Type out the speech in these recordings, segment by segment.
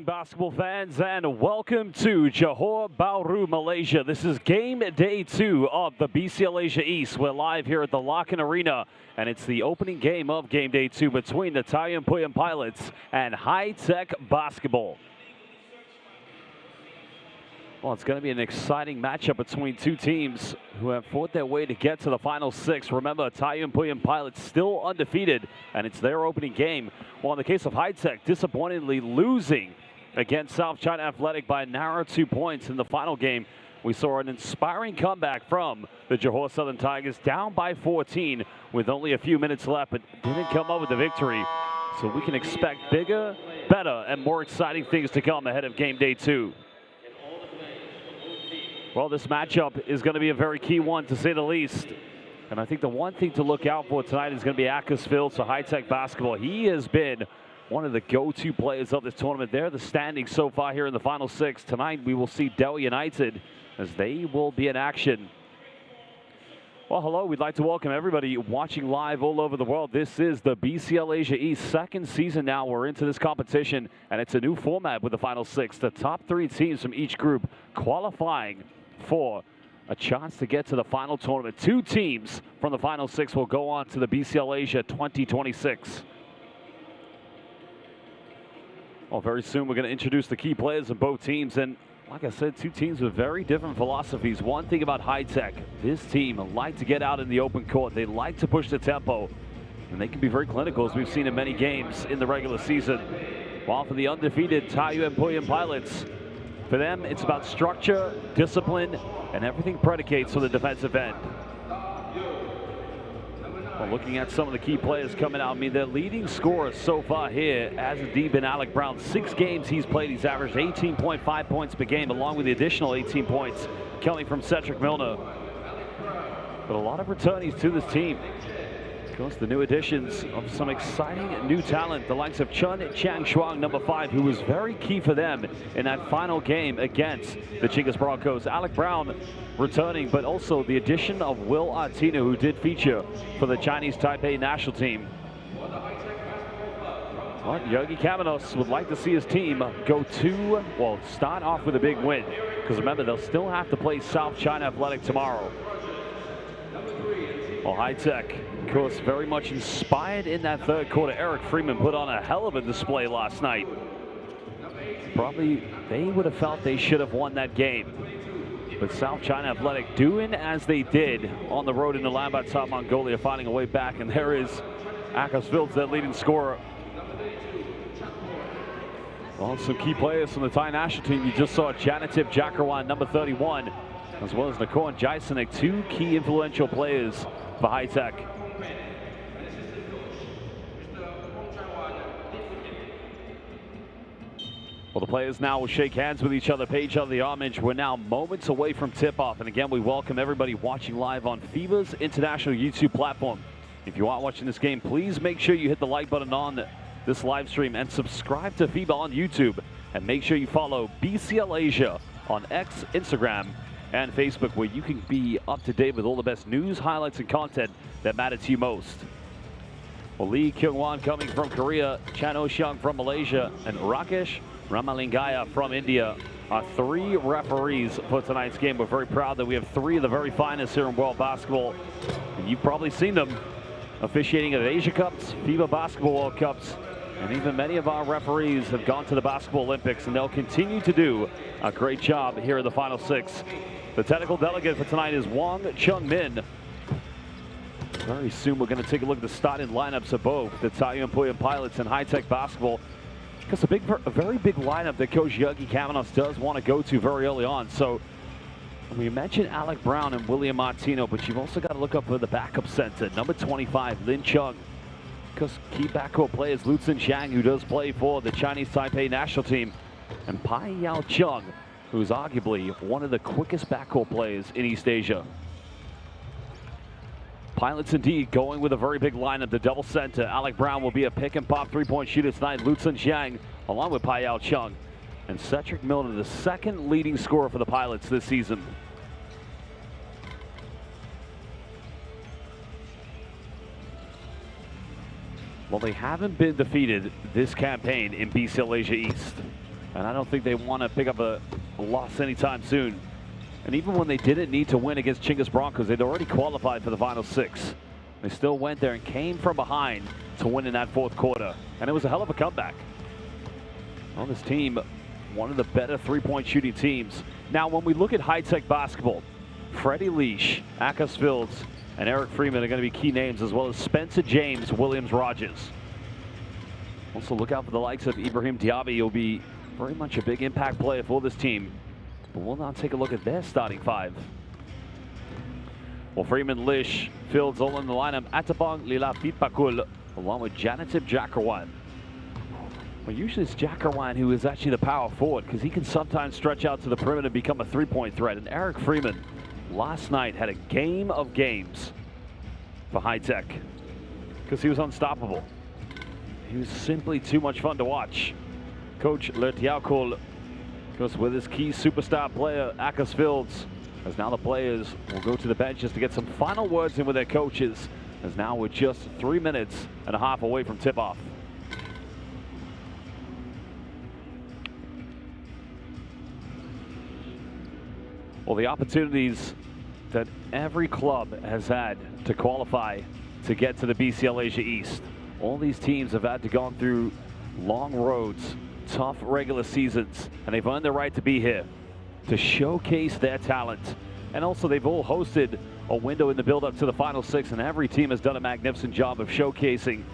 basketball fans, and welcome to Johor Bahru, Malaysia. This is game day 2 of the BCL Asia East. We're live here at the Larkin Arena, and it's the opening game of game day 2 between the Taoyuan Pauian Pilots and High Tech Basketball. Well, it's going to be an exciting matchup between two teams who have fought their way to get to the final 6. Remember, Taoyuan Pauian Pilots still undefeated, and it's their opening game. Well, in the case of High Tech, disappointingly losing against South China Athletic by a narrow 2 points in the final game. We saw an inspiring comeback from the Johor Southern Tigers, down by 14 with only a few minutes left, but didn't come up with the victory. So we can expect bigger, better, and more exciting things to come ahead of game day 2. Well, this matchup is going to be a very key one, to say the least. And I think the one thing to look out for tonight is going to be Akas Fields for High Tech Basketball. He has been one of the go-to players of this tournament. They're the standings so far here in the final 6. Tonight, we will see Delhi United as they will be in action. Well, hello. We'd like to welcome everybody watching live all over the world. This is the BCL Asia East second season now. We're into this competition, and it's a new format with the final 6. The top 3 teams from each group qualifying for a chance to get to the final tournament. 2 teams from the final 6 will go on to the BCL Asia 2026. Well, very soon we're going to introduce the key players of both teams, and like I said, 2 teams with very different philosophies. One thing about High Tech, this team like to get out in the open court. They like to push the tempo, and they can be very clinical, as we've seen in many games in the regular season. While for the undefeated Taoyuan Pauian Pilots, for them, it's about structure, discipline, and everything predicates on the defensive end. Well, looking at some of the key players coming out, I mean, their leading scorer so far here has indeed been Alec Brown. 6 games he's played, he's averaged 18.5 points per game, along with the additional 18 points coming from Cedric Milner. But a lot of returnees to this team. Of course, the new additions of some exciting new talent, the likes of Chun Chang Shuang, number 5, who was very key for them in that final game against the Chinggis Broncos. Alec Brown returning, but also the addition of Will Artino, who did feature for the Chinese Taipei national team. But Yogi Kamenos would like to see his team start off with a big win, because remember, they'll still have to play South China Athletic tomorrow. Well, High Tech, of course, very much inspired in that third quarter. Eric Freeman put on a hell of a display last night. Probably they would have felt they should have won that game. But South China Athletic doing as they did on the road in Ulaanbaatar, Mongolia, finding a way back. And there is Akas Fields, their leading scorer. Well, some key players from the Thai national team. You just saw Janatip Jakrawan, number 31, as well as Nakorn Jaisanek, 2 key influential players for High Tech. Well, the players now will shake hands with each other, pay each other the homage. We're now moments away from tip-off. And again, we welcome everybody watching live on FIBA's international YouTube platform. If you are watching this game, please make sure you hit the like button on this live stream and subscribe to FIBA on YouTube. And make sure you follow BCL Asia on X, Instagram, and Facebook, where you can be up to date with all the best news, highlights, and content that matter to you most. Well, Lee Kyung-wan coming from Korea, Chan Oh-seong from Malaysia, and Rakesh Ramalingaya from India are 3 referees for tonight's game. We're very proud that we have 3 of the very finest here in world basketball. And you've probably seen them officiating at Asia Cups, FIBA Basketball World Cups, and even many of our referees have gone to the Basketball Olympics, and they'll continue to do a great job here in the final 6. The technical delegate for tonight is Wong Chung Min. Very soon we're going to take a look at the starting lineups of both the Taoyuan Pauian Pilots and High Tech Basketball. Because a very big lineup that Coach Yogi Kamenos does want to go to very early on. So we mentioned Alec Brown and William Martino, but you've also got to look up for the backup center, number 25, Lin Chung. Because key backcourt players, Lu Tsin Zhang, who does play for the Chinese Taipei national team, and Pai Yao Chung, who's arguably one of the quickest backcourt players in East Asia. Pilots indeed going with a very big lineup. The double center, Alec Brown, will be a pick and pop 3-point shooter tonight. Lu Tsin Zhang, along with Pai Yao Chung. And Cedric Milner, the 2nd leading scorer for the Pilots this season. Well, they haven't been defeated this campaign in BCL Asia East. And I don't think they want to pick up a loss anytime soon. And even when they didn't need to win against Chinggis Broncos, they'd already qualified for the final 6. They still went there and came from behind to win in that 4th quarter. And it was a hell of a comeback. Well, this team, one of the better 3-point shooting teams. Now, when we look at high-tech basketball, Freddie Leash, Akas Fields, and Eric Freeman are going to be key names, as well as Spencer James, Williams Rogers. Also, look out for the likes of Ibrahim Diaby. He'll be very much a big impact player for this team. But we'll now take a look at their starting 5. Well, Freeman, Lish, Fields all in the lineup. Atabang Lila Pitpakul, along with Janitip Jakarwan. Well, usually it's Jakarwan who is actually the power forward, because he can sometimes stretch out to the perimeter and become a 3-point threat. And Eric Freeman last night had a game of games for High Tech, because he was unstoppable. He was simply too much fun to watch. Coach Lertiaukol goes with his key superstar player, Akas Fields, as now the players will go to the bench just to get some final words in with their coaches, as now we're just 3 minutes and a half away from tip-off. Well, the opportunities that every club has had to qualify to get to the BCL Asia East. All these teams have had to go through long roads, tough regular seasons, and they've earned the right to be here to showcase their talent. And also, they've all hosted a window in the build-up to the Final 6, and every team has done a magnificent job of showcasing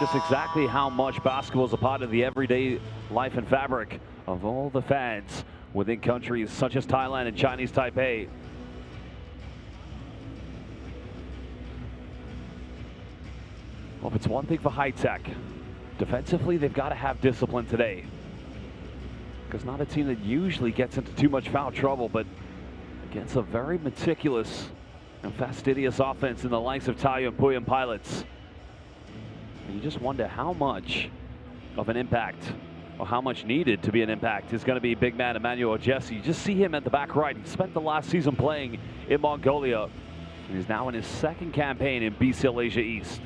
just exactly how much basketball is a part of the everyday life and fabric of all the fans within countries such as Thailand and Chinese Taipei. Well, if it's one thing for High Tech, defensively, they've got to have discipline today. Because not a team that usually gets into too much foul trouble, but against a very meticulous and fastidious offense in the likes of Taoyuan Pauian pilots. And you just wonder how much of an impact, or how much needed to be an impact, is going to be big man Emmanuel Jesse. You just see him at the back right. He spent the last season playing in Mongolia, and he's now in his 2nd campaign in BCL Asia East.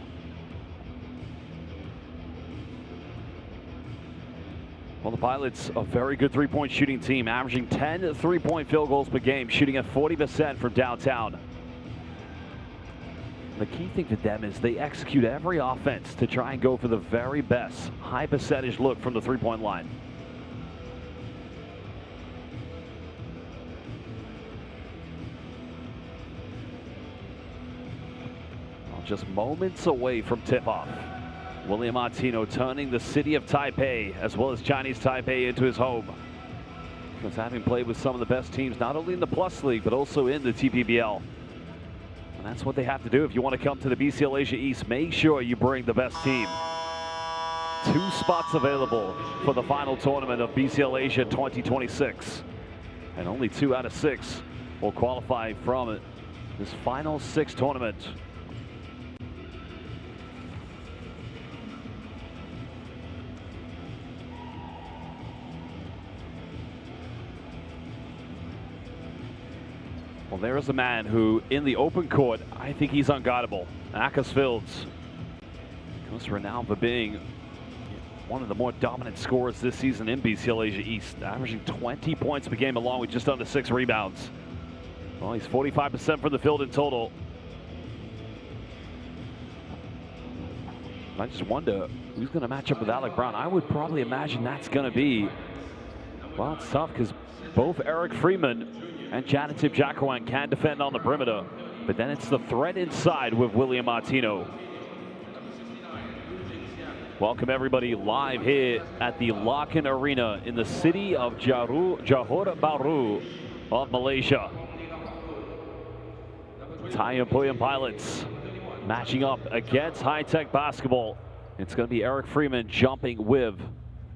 Well, the Pilots, a very good 3-point shooting team, averaging 10 3-point field goals per game, shooting at 40% from downtown. The key thing to them is they execute every offense to try and go for the very best high percentage look from the 3-point line. Well, just moments away from tip-off. William Martino turning the city of Taipei, as well as Chinese Taipei, into his home. Because having played with some of the best teams, not only in the Plus League, but also in the TPBL. And that's what they have to do if you want to come to the BCL Asia East. Make sure you bring the best team. 2 spots available for the final tournament of BCL Asia 2026. And only 2 out of 6 will qualify from it. This final 6 tournament. Well, there is a man who, in the open court, I think he's unguardable. Akas Fields goes renowned for being one of the more dominant scorers this season in BCL Asia East, averaging 20 points per game along with just under 6 rebounds. Well, he's 45% from the field in total. I just wonder who's going to match up with Alec Brown. I would probably imagine that's going to be, well, it's tough because both Eric Freeman and Janitip Jakarwan can defend on the perimeter, but then it's the threat inside with William Martino. Welcome everybody live here at the Larkin Arena in the city of Johor Bahru of Malaysia. Taoyuan Pauian Pilots matching up against High Tech Basketball. It's going to be Eric Freeman jumping with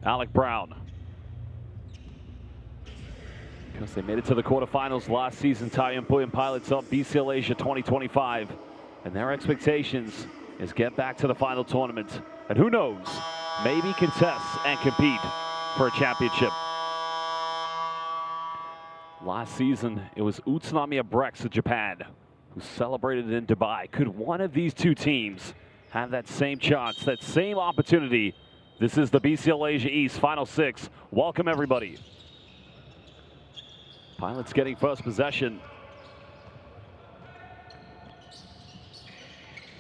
Alec Brown. Because they made it to the quarterfinals last season, Taoyuan Pauian Pilots up BCL Asia 2025. And their expectations is get back to the final tournament. And who knows, maybe contest and compete for a championship. Last season, it was Utsunomiya Brex of Japan who celebrated in Dubai. Could one of these 2 teams have that same chance, that same opportunity This is the BCL Asia East Final Six. Welcome, everybody. Pilots getting first possession.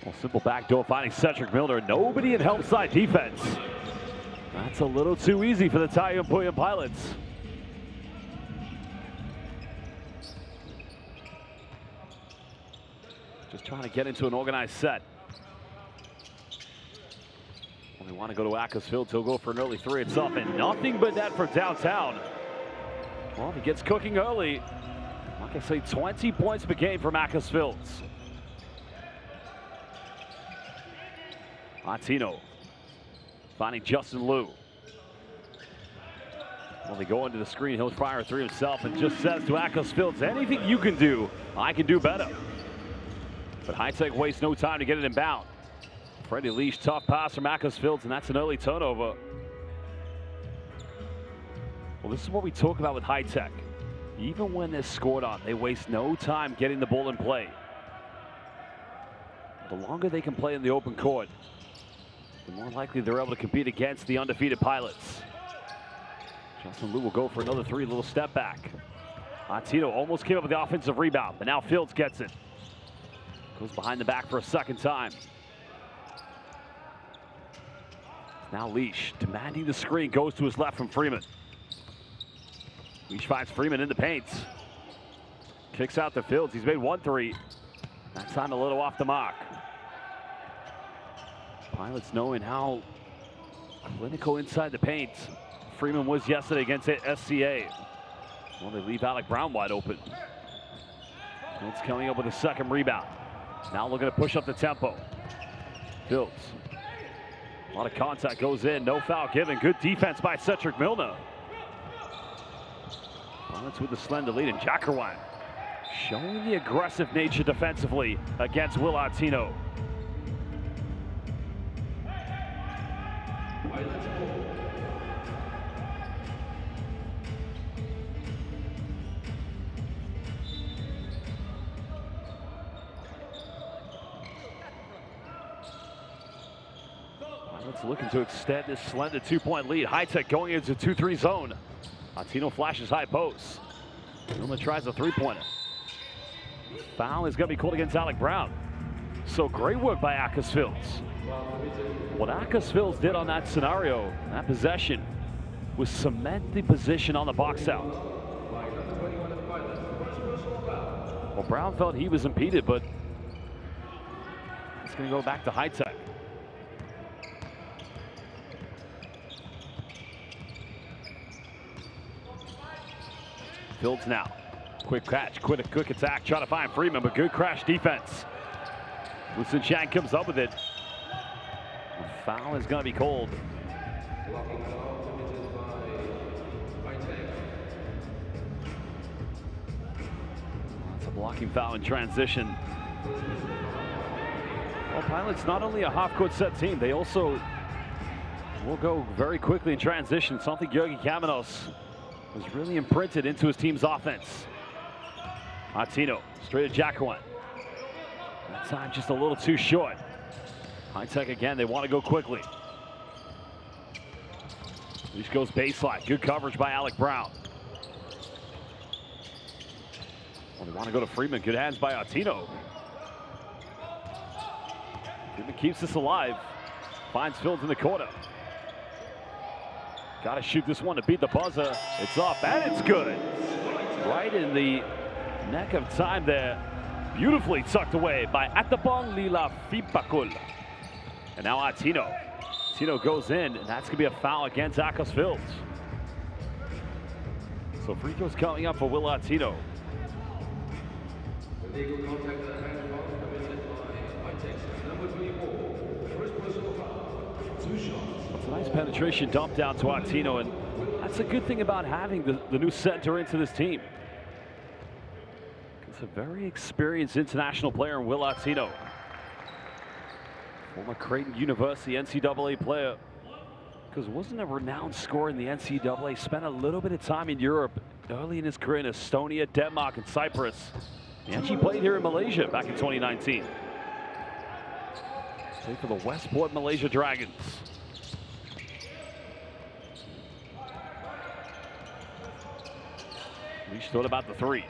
Well, simple backdoor finding Cedric Milner. Nobody in help side defense. That's a little too easy for the Taoyuan Pauian Pilots. Just trying to get into an organized set. Well, they want to go to Ackersfield. He'll go for an early three. It's up and nothing but net for downtown. Well, he gets cooking early. Like I say, 20 points per game from Ackersfield. Martino finding Justin Liu. Well, they go into the screen. He'll fire a three himself and just says to Ackersfield, anything you can do, I can do better. But High Tech wastes no time to get it inbound. Freddie Leash, tough pass from Ackersfield, and that's an early turnover. Well, this is what we talk about with High Tech. Even when they're scored on, they waste no time getting the ball in play. The longer they can play in the open court, the more likely they're able to compete against the undefeated Pilots. Justin Liu will go for another three, little step back. Martino almost came up with the offensive rebound, but now Fields gets it. Goes behind the back for a second time. Now Leash demanding the screen, goes to his left from Freeman. Leash finds Freeman in the paint. Kicks out to Fields. He's made 1 3. That time a little off the mark. Pilots knowing how clinical inside the paint Freeman was yesterday against SCA. Well, they leave Alec Brown wide open. Fields coming up with a second rebound. Now looking to push up the tempo. Fields. A lot of contact goes in. No foul given. Good defense by Cedric Milner. Pilots with the slender lead, and Jackerwan showing the aggressive nature defensively against Will Artino. Pilots looking to extend this slender 2-point lead. High Tech going into 2-3 zone. Artino flashes high post. Milner tries a three-pointer. Foul is going to be called against Alec Brown. So great work by Ackersfield. What Ackersfield did on that scenario, that possession, was cement the position on the box out. Well, Brown felt he was impeded, but it's going to go back to High Tech. Fields now. Quick catch, quick attack, trying to find Freeman, but good crash defense. Lucien Chang comes up with it. The foul is going to be called. That's a blocking foul in transition. Well, Pilots not only a half-court set team, they also will go very quickly in transition, something Georgi Kamenos was really imprinted into his team's offense. Martino, straight to Jacqueline. That time just a little too short. High Tech again, they want to go quickly. Leash goes baseline, good coverage by Alec Brown. Well, they want to go to Freeman, good hands by Artino. Freeman keeps this alive, finds Fields in the corner. Got to shoot this one to beat the buzzer. It's up and it's good. Right in the neck of time there. Beautifully tucked away by Atapong Lila Fipakul. And now Artino. Artino goes in, and that's going to be a foul against Ackersfield. So free throws coming up for Will Artino. That's a nice penetration dump down to Artino, and that's a good thing about having the new center into this team. It's a very experienced international player in Will Artino. Former Creighton University NCAA player, because wasn't a renowned scorer in the NCAA, spent a little bit of time in Europe early in his career in Estonia, Denmark, and Cyprus. He actually played here in Malaysia back in 2019. Played for the Westport Malaysia Dragons. Leash thought about the three.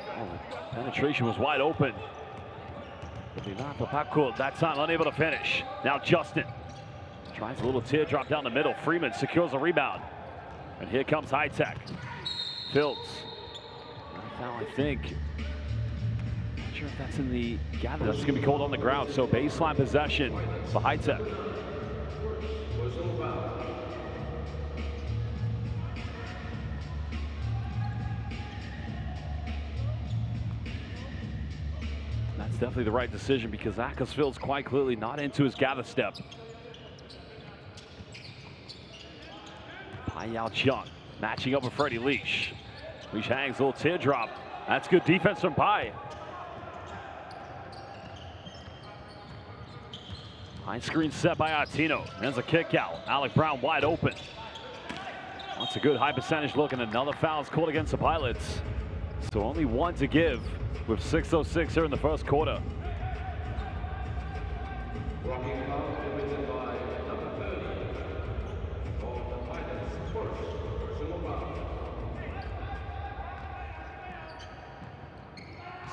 Oh, the penetration was wide open. But the backcourt that time unable to finish. Now Justin tries a little teardrop down the middle. Freeman secures a rebound. And here comes High Tech. Fields. Now I think. Not sure if that's in the gather. That's going to be called on the ground. So baseline possession for High Tech. That's definitely the right decision because Akasfield's quite clearly not into his gather step. Yao Chung matching up with Freddie Leash. Leash hangs a little teardrop. That's good defense from Pai. High screen set by Artino. There's a kick out. Alec Brown wide open. That's a good high percentage look, and another foul is called against the Pilots. So only one to give with 6:06 here in the first quarter.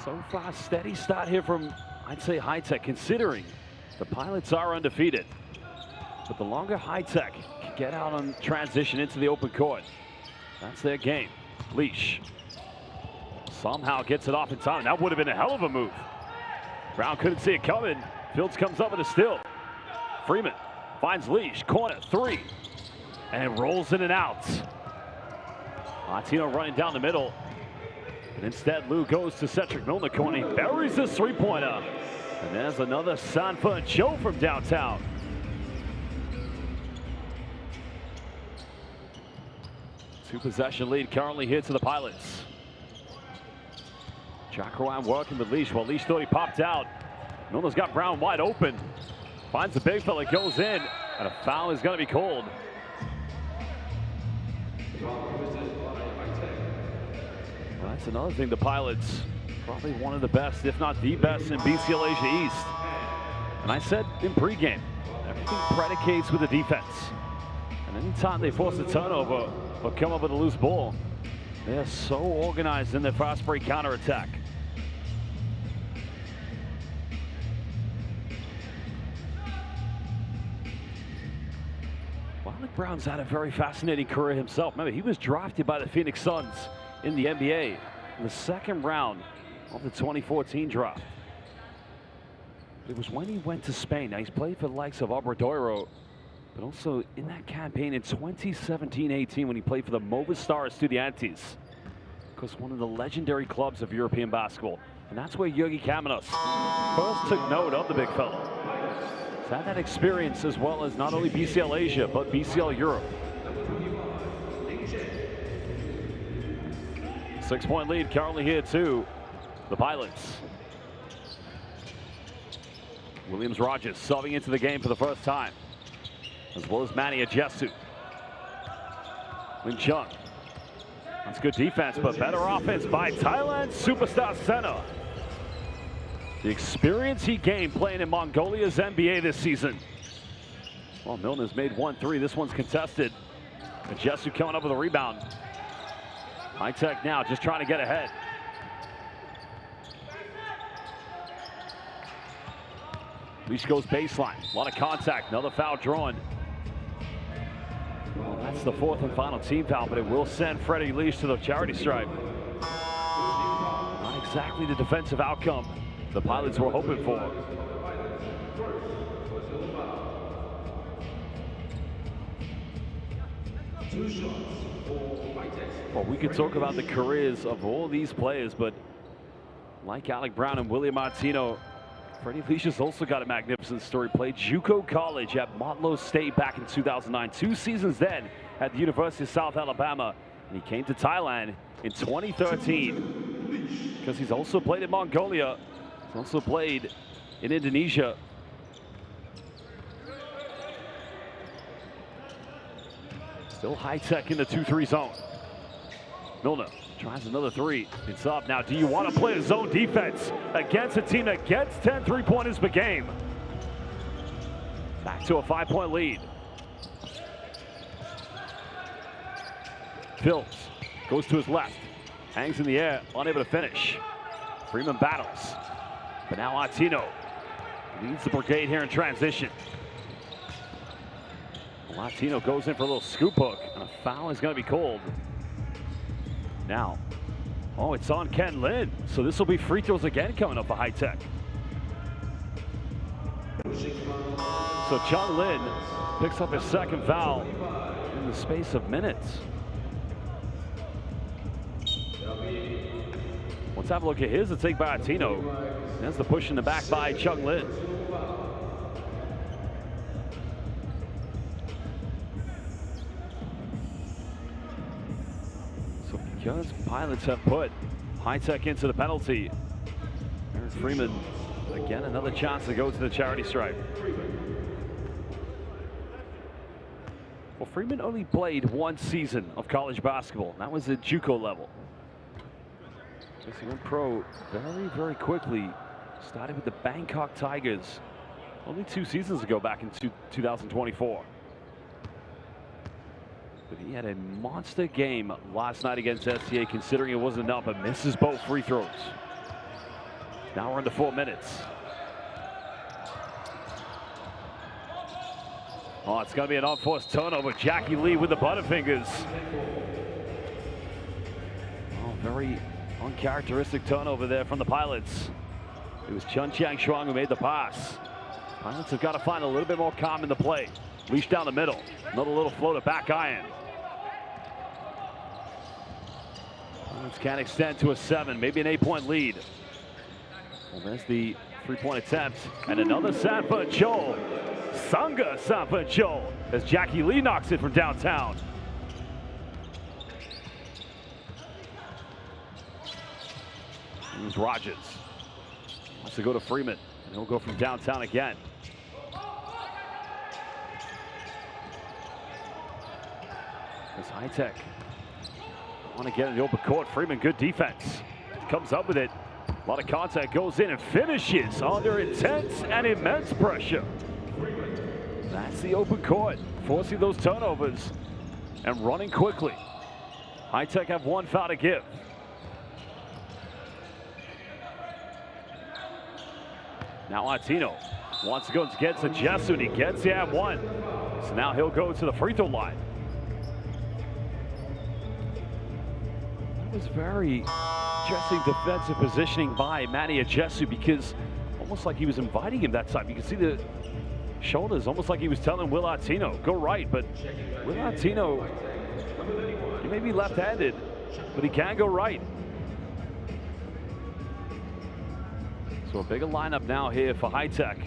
So far, steady start here from, I'd say, High Tech, considering the Pilots are undefeated. But the longer High Tech can get out on transition into the open court, that's their game. Leash somehow gets it off in time. That would have been a hell of a move. Brown couldn't see it coming. Fields comes up with a steal. Freeman finds Leash, corner, three, and rolls in and out. Artino running down the middle. And instead, Lou goes to Cedric Milner corner. He buries his three-pointer. And there's another Sanford Joe from downtown. Two-possession lead currently here to the Pilots. Jack Ryan working with Leash. Well, Leash thought he popped out. Milner's got Brown wide open. Finds the big fella, goes in, and a foul is going to be called. That's another thing. The Pilots, probably one of the best, if not the best, in BCL Asia East. And I said in pregame, everything predicates with the defense. And anytime they force a turnover or come up with a loose ball, they are so organized in their fast break counterattack. Alec Brown's had a very fascinating career himself. Remember, he was drafted by the Phoenix Suns in the NBA in the second round of the 2014 draft. It was when he went to Spain. Now he's played for the likes of Obradoiro, but also in that campaign in 2017-18 when he played for the Movistar Estudiantes. Of course, one of the legendary clubs of European basketball. And that's where Yogi Kamenos first took note of the big fella. He's had that experience as well as not only BCL Asia, but BCL Europe. 6-point lead currently here to the Pilots. Williams-Rogers subbing into the game for the first time, as well as Manny Ajesu. Lin Chung. That's good defense, but better offense by Thailand superstar center. The experience he gained playing in Mongolia's NBA this season. Well, Milner's made 1-3. This one's contested. Ajesu coming up with a rebound. High Tech now just trying to get ahead. Leash goes baseline. A lot of contact. Another foul drawn. Well, that's the fourth and final team foul, but it will send Freddie Leash to the charity stripe. Not exactly the defensive outcome the Pilots were hoping for. Well, we could talk about the careers of all these players, but like Alec Brown and William Martino, Freddie Leash has also got a magnificent story. Played JUCO college at Motlow State back in 2009. 2 seasons then at the University of South Alabama. And he came to Thailand in 2013 because he's also played in Mongolia. He's also played in Indonesia. Still High Tech in the 2-3 zone. Milner tries another three. It's up. Now, do you want to play a zone defense against a team that gets 10 3-pointers per game? Back to a 5-point lead. Fields Goes to his left. Hangs in the air, unable to finish. Freeman battles. But now Latino leads the brigade here in transition. Latino goes in for a little scoop hook, and a foul is going to be called. Now, oh, it's on Ken Lin. So this will be free throws again coming up for High Tech. So Chung Lin picks up his second foul in the space of minutes. Let's have a look at his. The take by Latino. That's the push in the back by Chung Lin. So because Pilots have put High Tech into the penalty, there's Freeman again, another chance to go to the charity stripe. Well, Freeman only played one season of college basketball. That was at JUCO level. He went pro very, very quickly. Started with the Bangkok Tigers only 2 seasons ago, back in 2024. But he had a monster game last night against SCA, considering it wasn't enough, but misses both free throws. Now we're into 4 minutes. Oh, it's going to be an unforced turnover. Jackie Lee with the butterfingers. Oh, very uncharacteristic turnover there from the Pilots. It was Chun Chiang Shuang who made the pass. Pilots have got to find a little bit more calm in the play. Leash down the middle. Another little floater back iron. Pilots can extend to a 7, maybe an 8-point lead. Well, there's the 3-point attempt. And another Sanford Chol. Sangha Sanford Chol as Jackie Lee knocks it from downtown. Here's Rogers. Wants to go to Freeman, and he'll go from downtown again. As High Tech want to get in the open court. Freeman, good defense. Comes up with it. A lot of contact, goes in and finishes under intense and immense pressure. That's the open court, forcing those turnovers and running quickly. High Tech have 1 foul to give. Now Latino wants to go and gets to Jesu, and he gets the and 1. So now he'll go to the free throw line. That was very interesting defensive positioning by Manny Jesu, because almost like he was inviting him that time. You can see the shoulders, almost like he was telling Will Latino, go right, but Will Latino, he may be left-handed, but he can go right. So a bigger lineup now here for High Tech.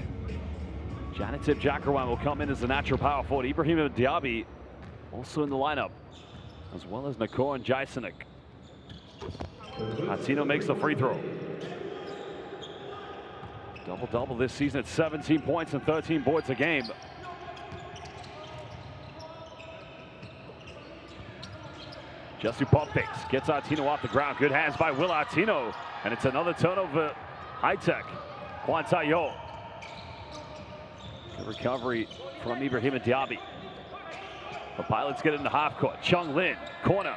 Janitip Jakarwan will come in as the natural power forward. Ibrahim Diaby also in the lineup, as well as Nakor and Jaisenik. Latino makes the free throw. Double-double this season at 17 points and 13 boards a game. Jesu pump fakes, gets Latino off the ground. Good hands by Will Latino, and it's another turnover. High Tech. Kwantayo. Good recovery from Ibrahim Diaby. The Pilots get into half court. Chung Lin, corner.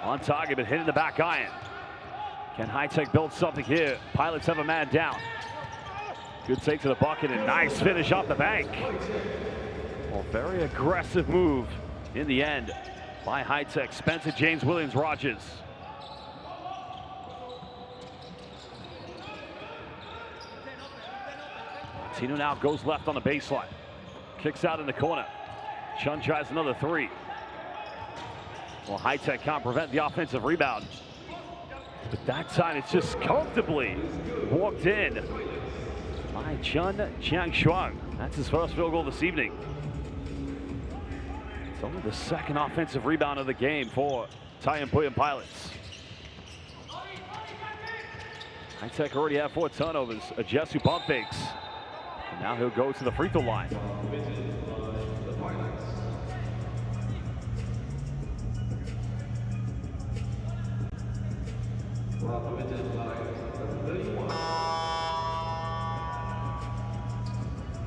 On target, but hitting the back iron. Can High Tech build something here? Pilots have a man down. Good take to the bucket, and nice finish off the bank. Well, very aggressive move in the end by High Tech. Spencer James Williams Rogers. Latino now goes left on the baseline. Kicks out in the corner. Chun tries another 3. Well, High Tech can't prevent the offensive rebound. But that time it's just comfortably walked in by Chun Chiang Shuang. That's his first field goal this evening. It's only the 2nd offensive rebound of the game for Taoyuan Pauian Pilots. High Tech already have 4 turnovers. A Jesu pump fakes. And now he'll go to the free throw line.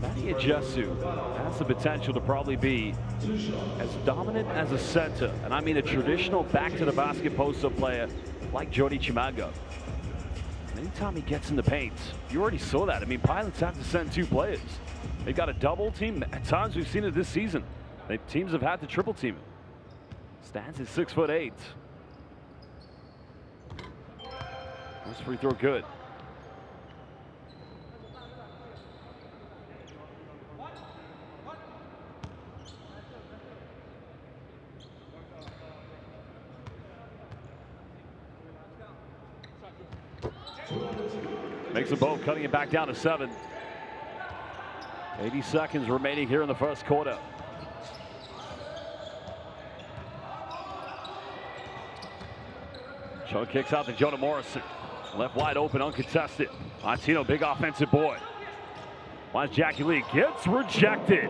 Manny Manny Ajesu has the potential to probably be as dominant as a center, and I mean a traditional back-to-the-basket post-up player like Jordi Chimanga. Anytime he gets in the paint, you already saw that. I mean, Pilots have to send 2 players. They've got a double team. At times we've seen it this season. Teams have had to triple team it. Stands at 6'8". First free throw good. Makes them both, cutting it back down to 7. 80 seconds remaining here in the first quarter. Cho kicks out to Jonah Morrison. Left wide open, uncontested. Antino, big offensive board. Finds Jackie Lee, gets rejected.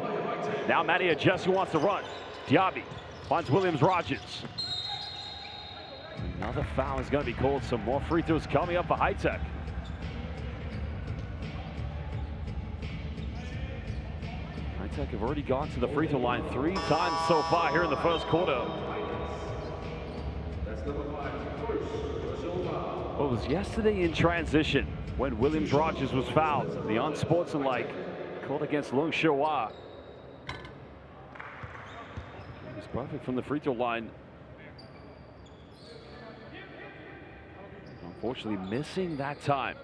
Now Manny Ajesu wants to run. Diaby finds Williams-Rogers. Another foul is going to be called. Some more free throws coming up for High Tech. High Tech have already gone to the free throw line 3 times so far here in the first quarter. Well, it was yesterday in transition when Williams-Rogers was fouled. The unsportsmanlike called against Lung Shihua. It was perfect from the free throw line. Unfortunately, missing that time.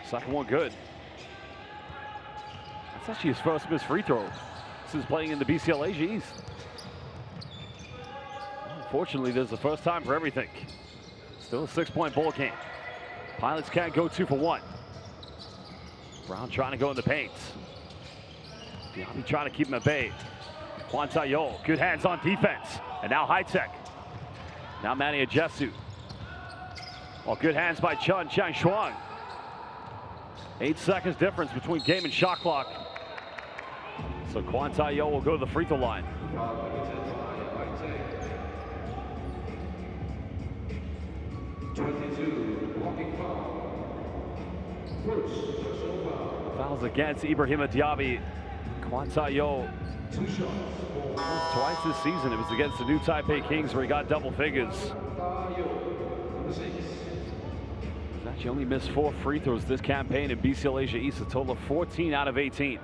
Second one good. That's actually his first missed free throw. This is playing in the BCL Asia East. Unfortunately, there's the first time for everything. Still a 6-point ball game. Pilots can't go 2 for 1. Brown trying to go in the paint. Diaby trying to keep him at bay. Juan Taoyuan, good hands on defense. And now High Tech. Now Manny Ajesu. Well, good hands by Chun Chang Shuang. 8 seconds difference between game and shot clock. So Juan Taoyuan will go to the free throw line. Fouls against Ibrahima Diaby. Juan Taoyuan twice this season. It was against the New Taipei Kings where he got double figures. He's actually only missed 4 free throws this campaign in BCL Asia East, a total of 14 out of 18.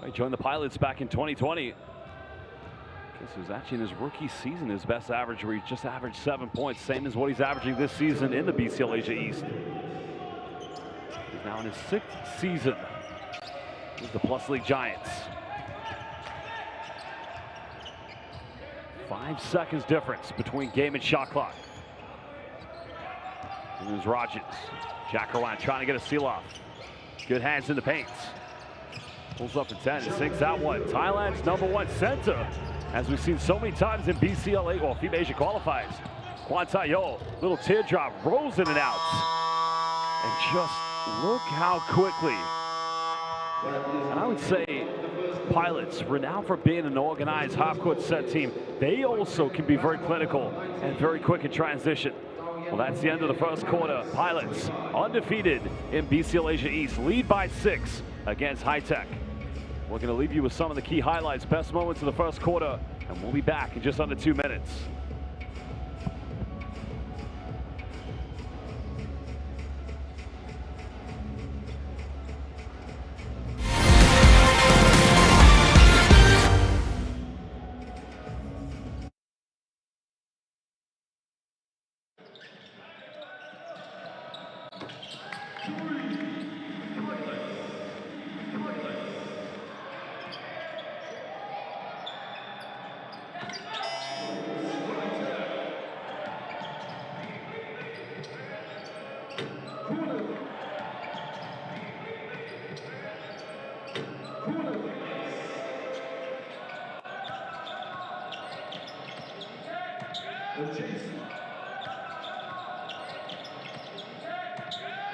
He joined the Pilots back in 2020. This was actually in his rookie season, his best average, where he just averaged 7 points, same as what he's averaging this season in the BCL Asia East. He's now in his 6th season with the Plus League Giants. 5 seconds difference between game and shot clock. Williams-Rogers. Jack Rowan trying to get a seal off. Good hands in the paint. Pulls up to 10 and sinks that one. Thailand's #1 center, as we've seen so many times in BCLA or FIBA Asia qualifiers. Juan Taoyuan, little teardrop, rolls in and out. And just look how quickly. And I would say Pilots, renowned for being an organized half-court set team, they also can be very clinical and very quick in transition. Well, that's the end of the first quarter. Pilots undefeated in BCL Asia East, lead by 6 against High Tech. We're going to leave you with some of the key highlights, best moments of the first quarter, and we'll be back in just under 2 minutes.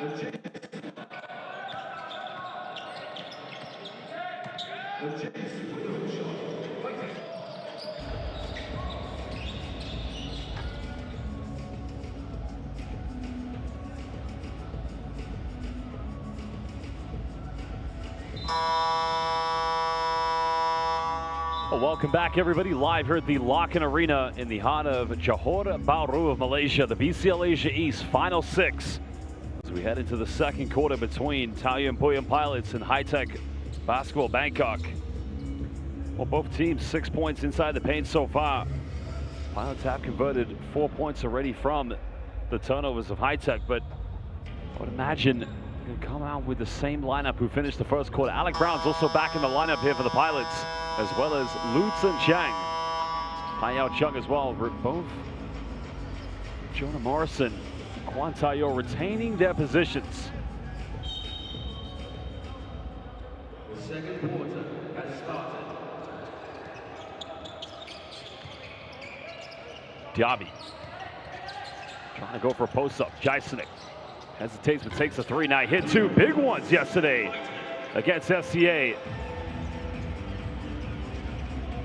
Well, welcome back, everybody. Live here at the Lock-In Arena in the heart of Johor Bahru of Malaysia. The BCL Asia East Final 6 as we head into the second quarter between Taoyuan Pauian Pilots and High-Tech Basketball Bangkok. Well, both teams 6 points inside the paint so far. Pilots have converted 4 points already from the turnovers of High-Tech, but I would imagine they'll come out with the same lineup who finished the first quarter. Alec Brown's also back in the lineup here for the Pilots, as well as Lu Tsun Chang. Hai Chung as well. Both Jonah Morrison and Kwan Tayo retaining their positions. The second quarter has started. Diaby trying to go for a post-up. Jaisonik hesitates but takes a three. Now hit two big ones yesterday against SCA.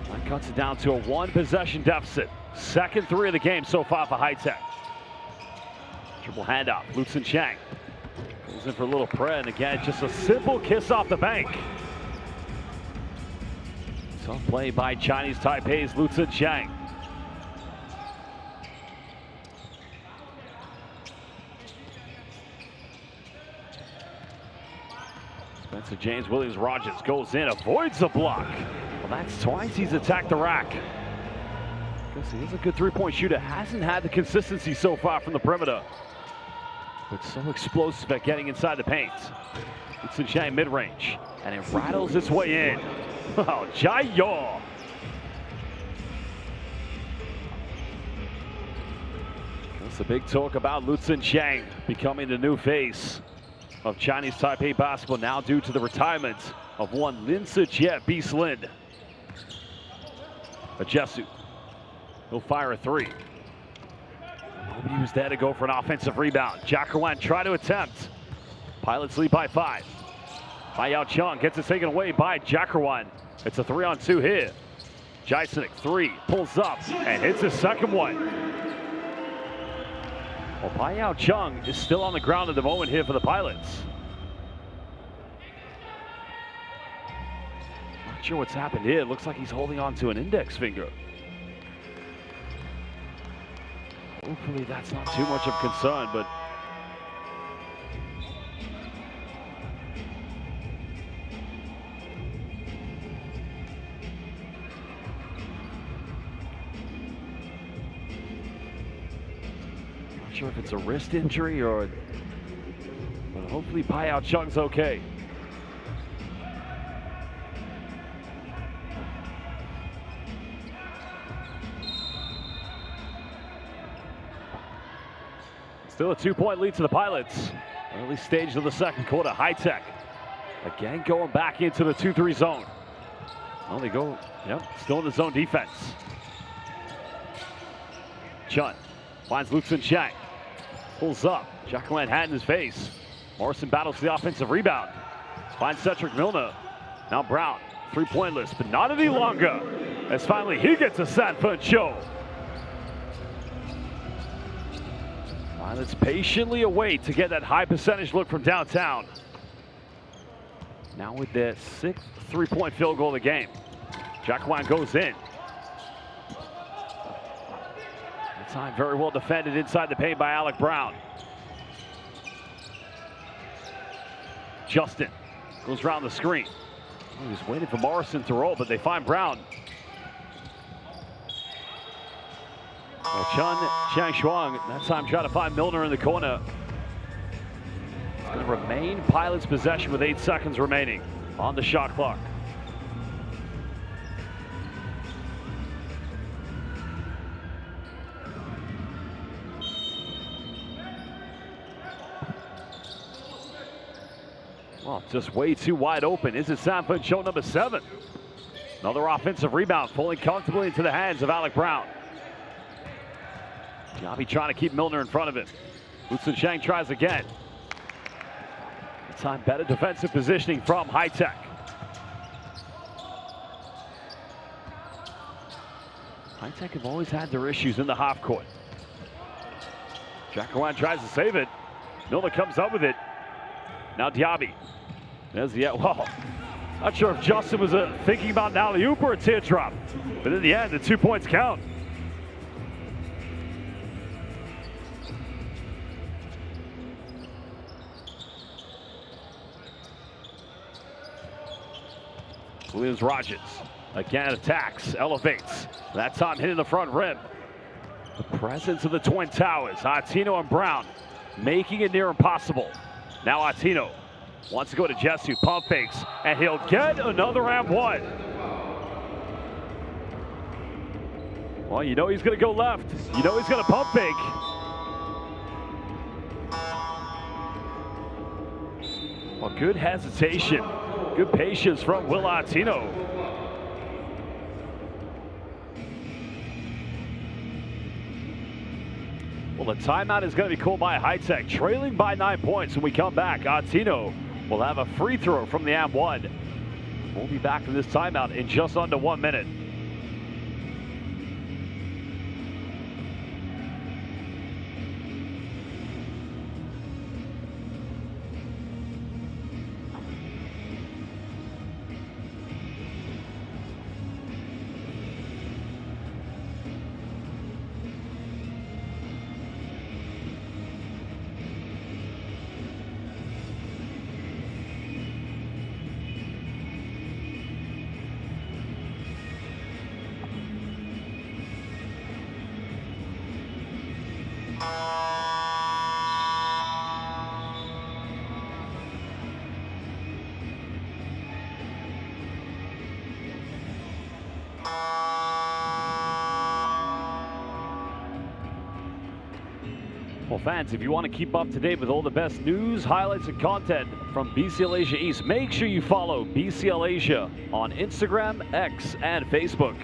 That cuts it down to a one-possession deficit. Second three of the game so far for High-Tech. Triple handoff. Lu Tsun Chang goes in for a little prayer, and again, just a simple kiss off the bank. Tough play by Chinese Taipei's Lu Tsun Chang. Spencer James Williams-Rogers goes in, avoids the block. Well, that's twice he's attacked the rack. Because he is a good three-point shooter. Hasn't had the consistency so far from the perimeter, but so explosive at getting inside the paint. Lu Tsun Chang mid-range, and it rattles its way in. Oh, Jai-Yo. That's a big talk about Lu Tsun Chang becoming the new face of Chinese Taipei basketball now due to the retirement of one Lin Sijiet Beast Lin. Ajesu, he'll fire a three. Nobody was there to go for an offensive rebound. Jacqueline try to attempt. Pilots lead by 5. Hai Chung gets it taken away by Jacqueline. It's a 3-on-2 here. Jaisonik, three, pulls up and hits his second one. Well, Hai Chung is still on the ground at the moment here for the Pilots. Not sure what's happened here. It looks like he's holding on to an index finger. Hopefully that's not too much of concern, but not sure if it's a wrist injury or, but hopefully Hai Chung's okay. Still a 2-point lead to the Pilots. Early stage of the second quarter. High-Tech again going back into the 2-3 zone. Well, they go, still in the zone defense. Chun finds Lu Tsun Chang. Pulls up. Jacqueline hat in his face. Morrison battles for the offensive rebound. Finds Cedric Milner. Now Brown, three-pointless, but not any longer, as finally he gets a Sanford show. Pilots patiently await to get that high percentage look from downtown. Now with their 6th three-point field goal of the game. Jacqueline goes in. That time very well defended inside the paint by Alec Brown. Justin goes around the screen. Oh, he's waiting for Morrison to roll, but they find Brown. Well, Chang Shuang, that time trying to find Milner in the corner. It's going to remain Pilots' possession with 8 seconds remaining on the shot clock. Well, just way too wide open. Is it Sanford show number 7? Another offensive rebound, falling comfortably into the hands of Alec Brown. Diaby trying to keep Milner in front of him. Lu Tsun Chang tries again. time, better defensive positioning from High Tech. High Tech have always had their issues in the half court. Jacqueline tries to save it. Milner comes up with it. Now Diaby. There's the, well, not sure if Justin was thinking about an alley-oop or a teardrop, but in the end, the 2 points count. Williams-Rogers again attacks, elevates. That time hitting the front rim. The presence of the Twin Towers, Artino and Brown, making it near impossible. Now Artino wants to go to Jesu, pump fakes, and he'll get another and one. Well, you know he's gonna go left. You know he's gonna pump fake. Well, good hesitation, good patience from Will Artino. Well, the timeout is going to be called by High Tech, trailing by 9 points. When we come back, Artino will have a free throw from the and-one. We'll be back from this timeout in just under 1 minute. Well, fans, if you want to keep up to date with all the best news, highlights, and content from BCL Asia East, make sure you follow BCL Asia on Instagram, X, and Facebook.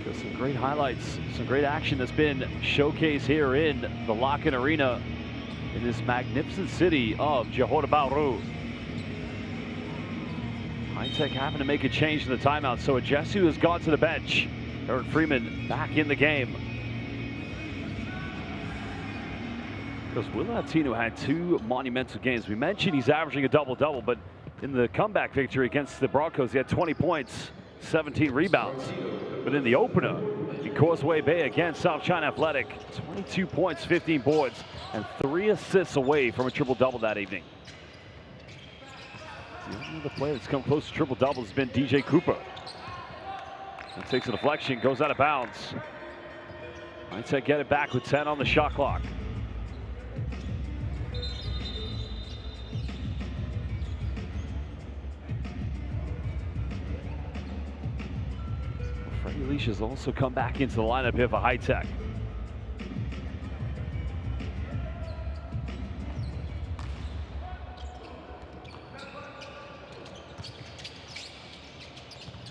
Got some great highlights, some great action that's been showcased here in the Lock-In Arena in this magnificent city of Johor Bahru. High Tech having to make a change in the timeout, so Jesu has gone to the bench. Eric Freeman back in the game. Because Will Artino had 2 monumental games. We mentioned he's averaging a double-double, but in the comeback victory against the Broncos, he had 20 points, 17 rebounds. But in the opener, in Causeway Bay against South China Athletic, 22 points, 15 boards, and 3 assists away from a triple-double that evening. The only other player that's come close to triple-double has been DJ Cooper. And takes a deflection, goes out of bounds. High Tech get it back with 10 on the shot clock. Freddie Leash has also come back into the lineup here for High Tech.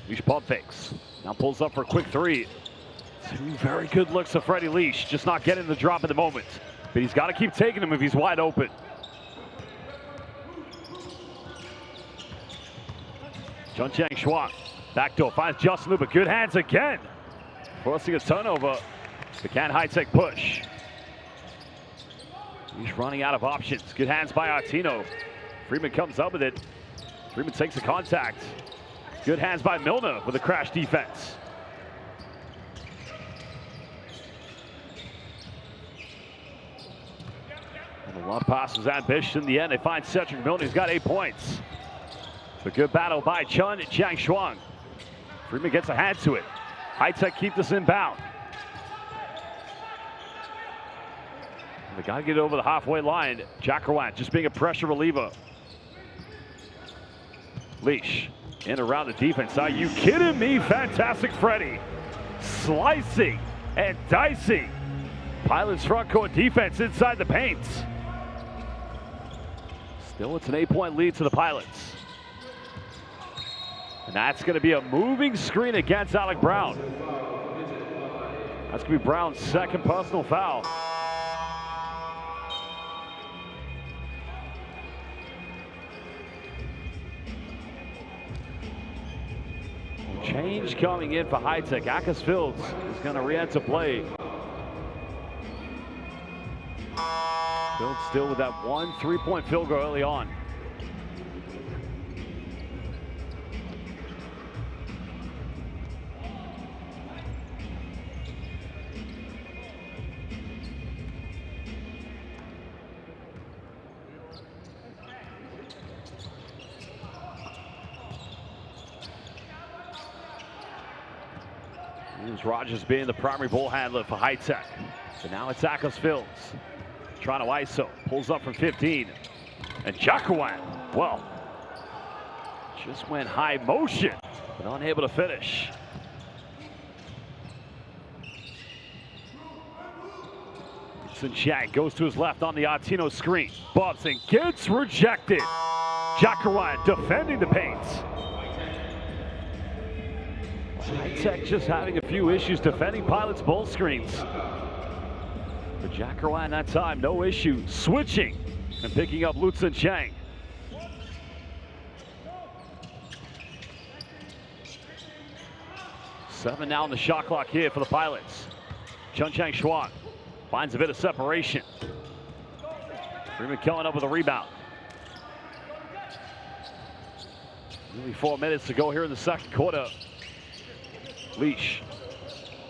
Leash pump fakes. Now pulls up for a quick 3. 2 very good looks of Freddie Leash, just not getting the drop at the moment. But he's got to keep taking them if he's wide open. Chun Chang Schwang, backdoor, finds Justin Liu, but good hands again. Forcing a turnover, but can High Tech push? He's running out of options. Good hands by Artino. Freeman comes up with it. Freeman takes the contact. Good hands by Milner with a crash defense. And the long pass was ambitious in the end. They find Cedric Milner. He's got 8 points. A good battle by Chun Chang Schwang. Freeman gets a hand to it. High Tech keep this inbound. They got to get it over the halfway line. Jacqueline just being a pressure reliever. Leash in around the defense. Are you kidding me? Fantastic Freddie. Slicing and dicing. Pilots front court defense inside the paint. Still, it's an 8-point lead to the Pilots. And that's going to be a moving screen against Alec Brown. That's going to be Brown's 2nd personal foul. Change coming in for High Tech. Akas Fields is going to re-enter play. Fields still with that 1 3-point field goal early on. Here's Rogers being the primary ball handler for High Tech. So now it's Akas Fields. Trying to ISO. Pulls up from 15. And Jacawan, well, just went high motion, but unable to finish. Chang goes to his left on the Artino screen. Bobs and gets rejected. Jacawan defending the paint. High Tech just having a few issues defending Pilots' ball screens. But Jacawan that time, no issue, switching and picking up Lutsen Chang. Seven now on the shot clock here for the Pilots. Chun Chang Xuan finds a bit of separation. Freeman coming up with a rebound. Nearly 4 minutes to go here in the second quarter. Leash.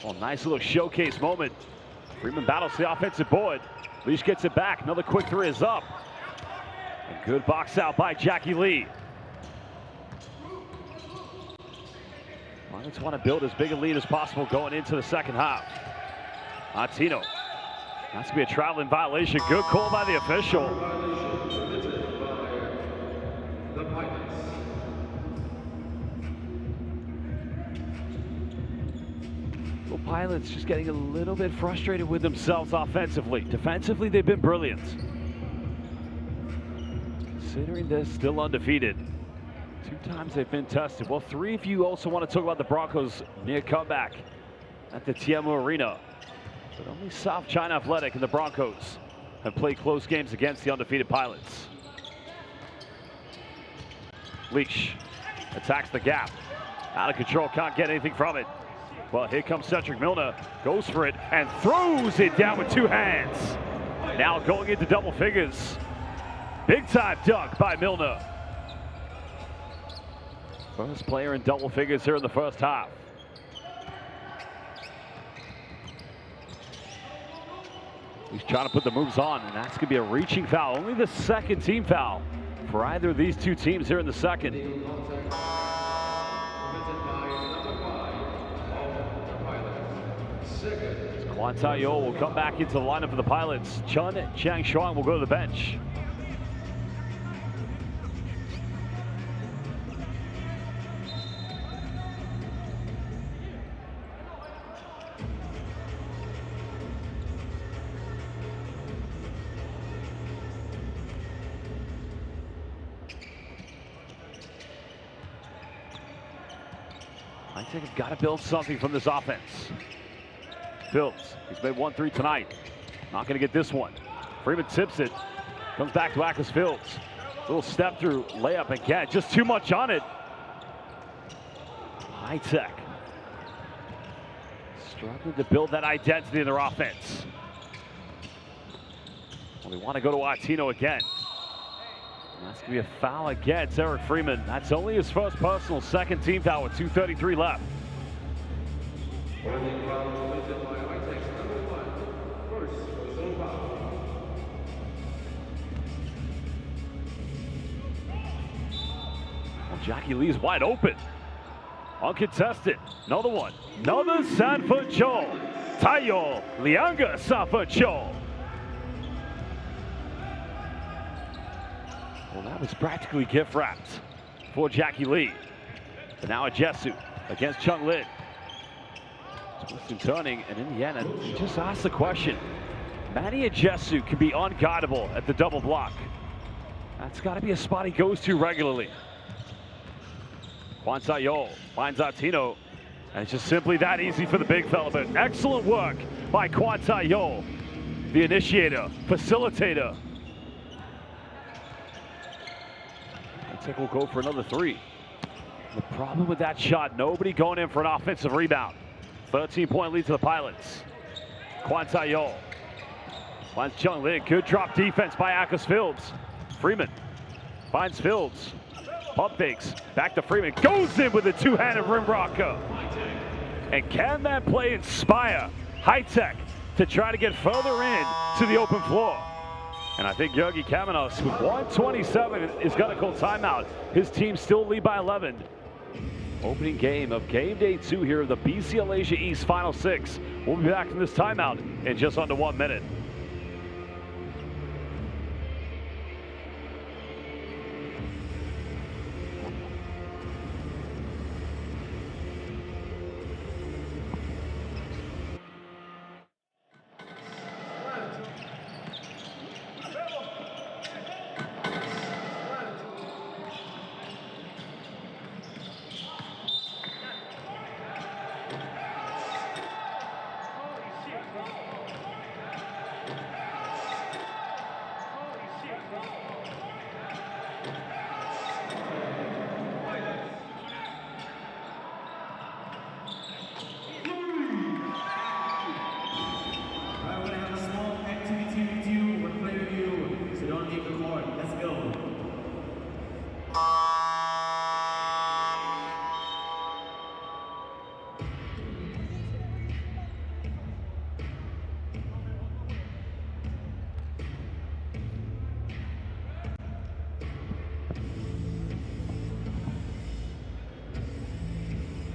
Oh, nice little showcase moment. Freeman battles the offensive board. Leash gets it back. Another quick three is up. A good box out by Jackie Lee. Pilots want to build as big a lead as possible going into the second half. Artino. That's going to be a traveling violation. Good call by the official. Pilots just getting a little bit frustrated with themselves offensively. Defensively, they've been brilliant. Considering they're still undefeated. 2 times they've been tested. Well, 3 if you also want to talk about the Broncos' near comeback at the Tiamu Arena. But only South China Athletic and the Broncos have played close games against the undefeated Pilots. Leash attacks the gap. Out of control, can't get anything from it. Well, here comes Cedric Milner, goes for it and throws it down with 2 hands. Now going into double figures. Big time dunk by Milner. First player in double figures here in the first half. He's trying to put the moves on, and that's going to be a reaching foul. Only the second team foul for either of these 2 teams here in the second. Kwan Tayo will come back into the lineup for the Pilots. Chun Chang Xuan will go to the bench. I think I've got to build something from this offense. Fields, he's made 1 3 tonight. Not going to get this one. Freeman tips it. Comes back to Akas Fields. Little step through layup again. Just too much on it. High Tech. Struggling to build that identity in their offense. Well, we want to go to Artino again. And that's going to be a foul against Eric Freeman. That's only his first personal, second team foul with 2:33 left. Jackie Lee's wide open. Uncontested. Another one. Another Sanford Cho. Tayo Lianga Sanford Cho. Well, that was practically gift wrapped for Jackie Lee. But now Ajesu against Chung Lin. Twisting, turning, and in the end, I just asked the question. Manny Ajesu can be unguardable at the double block. That's got to be a spot he goes to regularly. Kwan Tayo finds Artino, and it's just simply that easy for the big fella. But excellent work by Kwan Tayo, the initiator, facilitator. I think we'll go for another 3. The problem with that shot, nobody going in for an offensive rebound. 13-point lead to the Pilots. Kwan Taoyuan finds Chung Lin. Good drop defense by Akos Fields. Freeman finds Fields. Pump fakes. Back to Freeman. Goes in with a two-handed rim rocker. And can that play inspire High-Tech to try to get further in to the open floor? And I think Georgi Kamenos with 1:27 is going to call timeout. His team still lead by 11. Opening game of game day 2 here of the BCL Asia East Final 6. We'll be back from this timeout in just under 1 minute.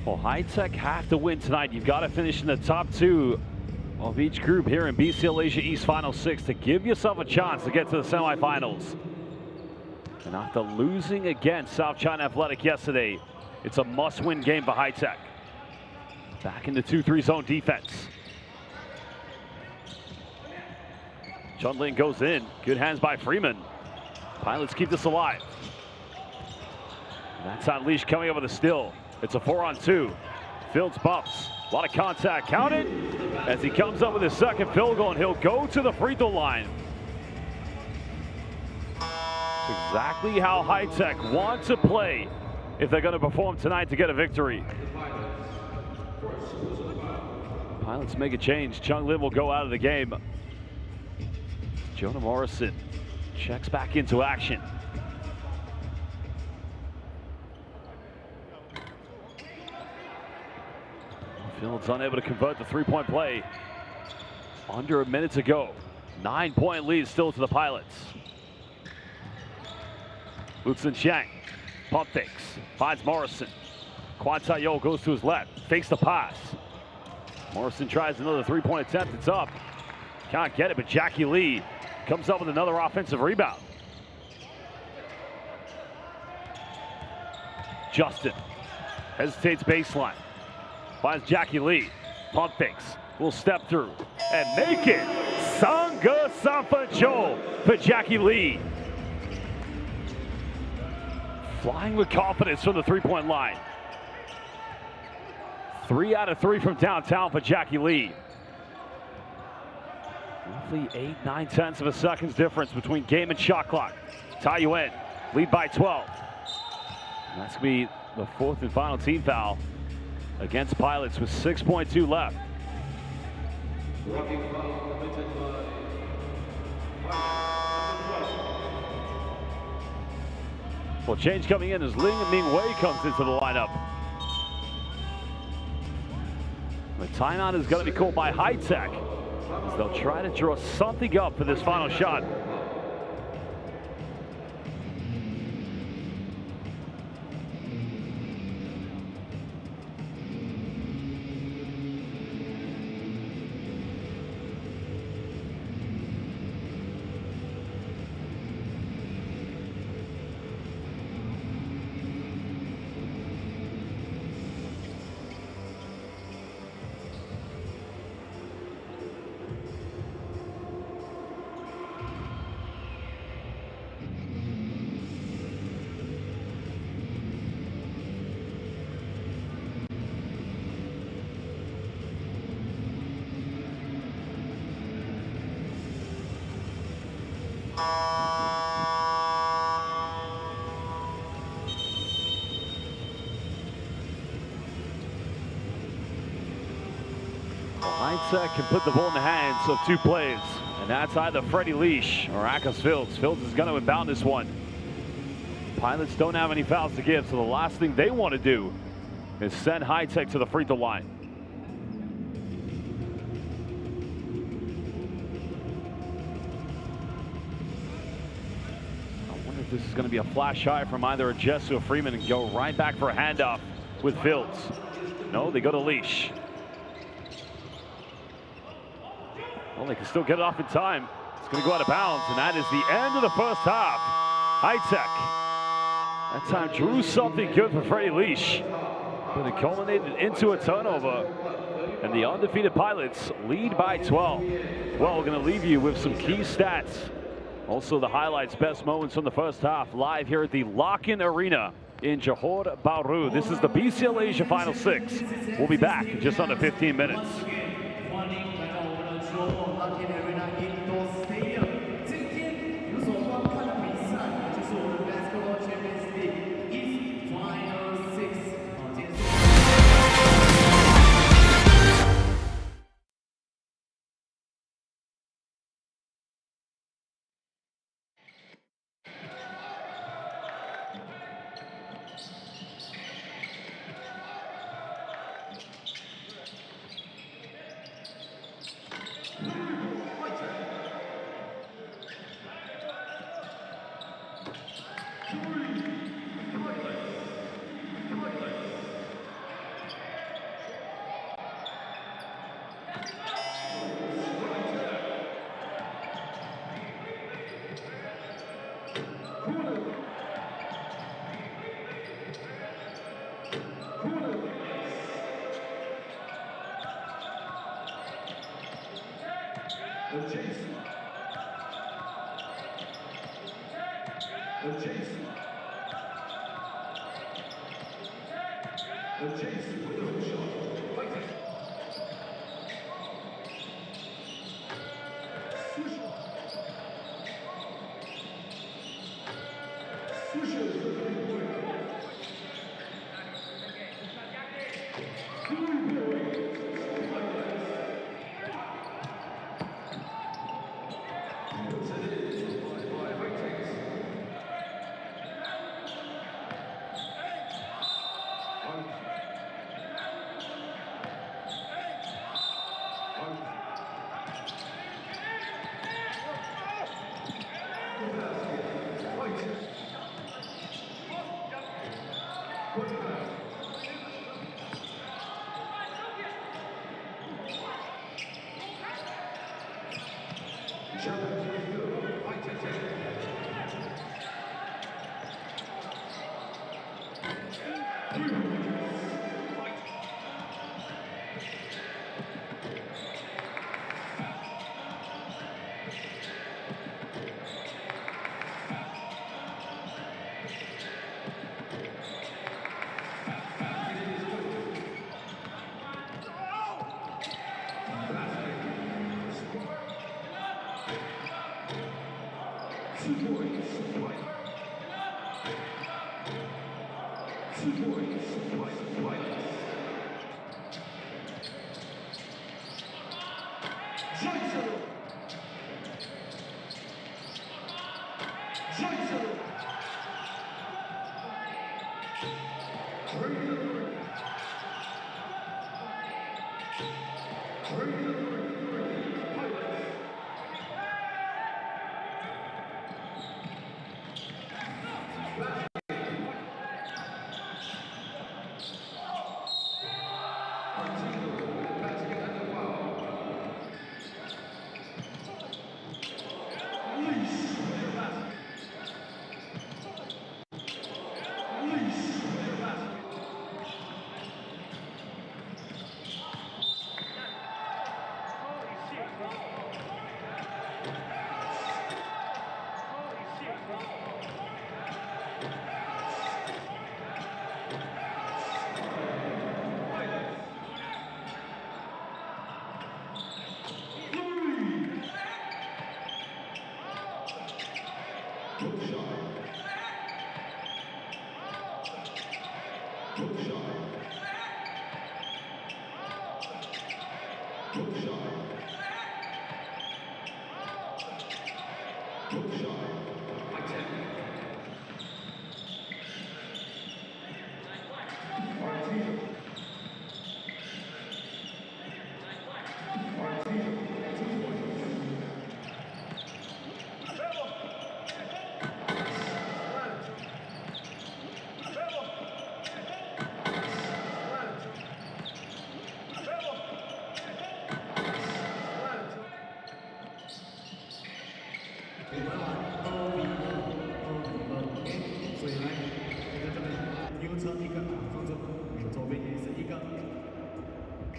Well, High-Tech have to win tonight. You've got to finish in the top 2 of each group here in BCL Asia East Final 6 to give yourself a chance to get to the semifinals. And after losing against South China Athletic yesterday, it's a must-win game for High-Tech. Back in the 2-3 zone defense. Chung Lin goes in. Good hands by Freeman. Pilots keep this alive. And that's Unleashed coming over the steal. It's a 4-on-2. Fields bumps. A lot of contact counted as he comes up with his second field goal, and he'll go to the free throw line. It's exactly how High-Tech want to play if they're going to perform tonight to get a victory. Pilots make a change. Chung Lin will go out of the game. Jonah Morrison checks back into action. Fields unable to convert the three-point play. Under a minute to go. 9-point lead still to the Pilots. Lutsen Chang, pump fakes, finds Morrison. Kwan Taoyuan goes to his left, fakes the pass. Morrison tries another three-point attempt, it's up. Can't get it, but Jackie Lee comes up with another offensive rebound. Justin hesitates baseline. Finds Jackie Lee. Pump fakes. Will step through and make it. Sangha Sanfancho for Jackie Lee. Flying with confidence from the three-point line. 3 out of 3 from downtown for Jackie Lee. Roughly 8-9 of a second's difference between game and shot clock. Taoyuan lead by 12. And that's going to be the 4th and final team foul against Pilots with 6.2 left. Well, change coming in as Ling Mingwei comes into the lineup. The timeout is going to be called by High-Tech as they'll try to draw something up for this final shot. Well, High-Tech can put the ball in the hands of two players, and that's either Freddie Leash or Akos Fields. Fields is going to inbound this one. Pilots don't have any fouls to give, so the last thing they want to do is send High-Tech to the free throw line. I wonder if this is going to be a flash high from either Jesse or Freeman and go right back for a handoff with Fields. No, they go to Leash. Well, they can still get it off in time. It's going to go out of bounds, and that is the end of the first half. High-Tech, that time drew something good for Freddie Leash, but it culminated into a turnover, and the undefeated Pilots lead by 12. Well, we're going to leave you with some key stats. Also the highlights, best moments from the first half, live here at the Lock-In Arena in Johor Bahru. This is the BCL Asia Final 6. We'll be back in just under 15 minutes.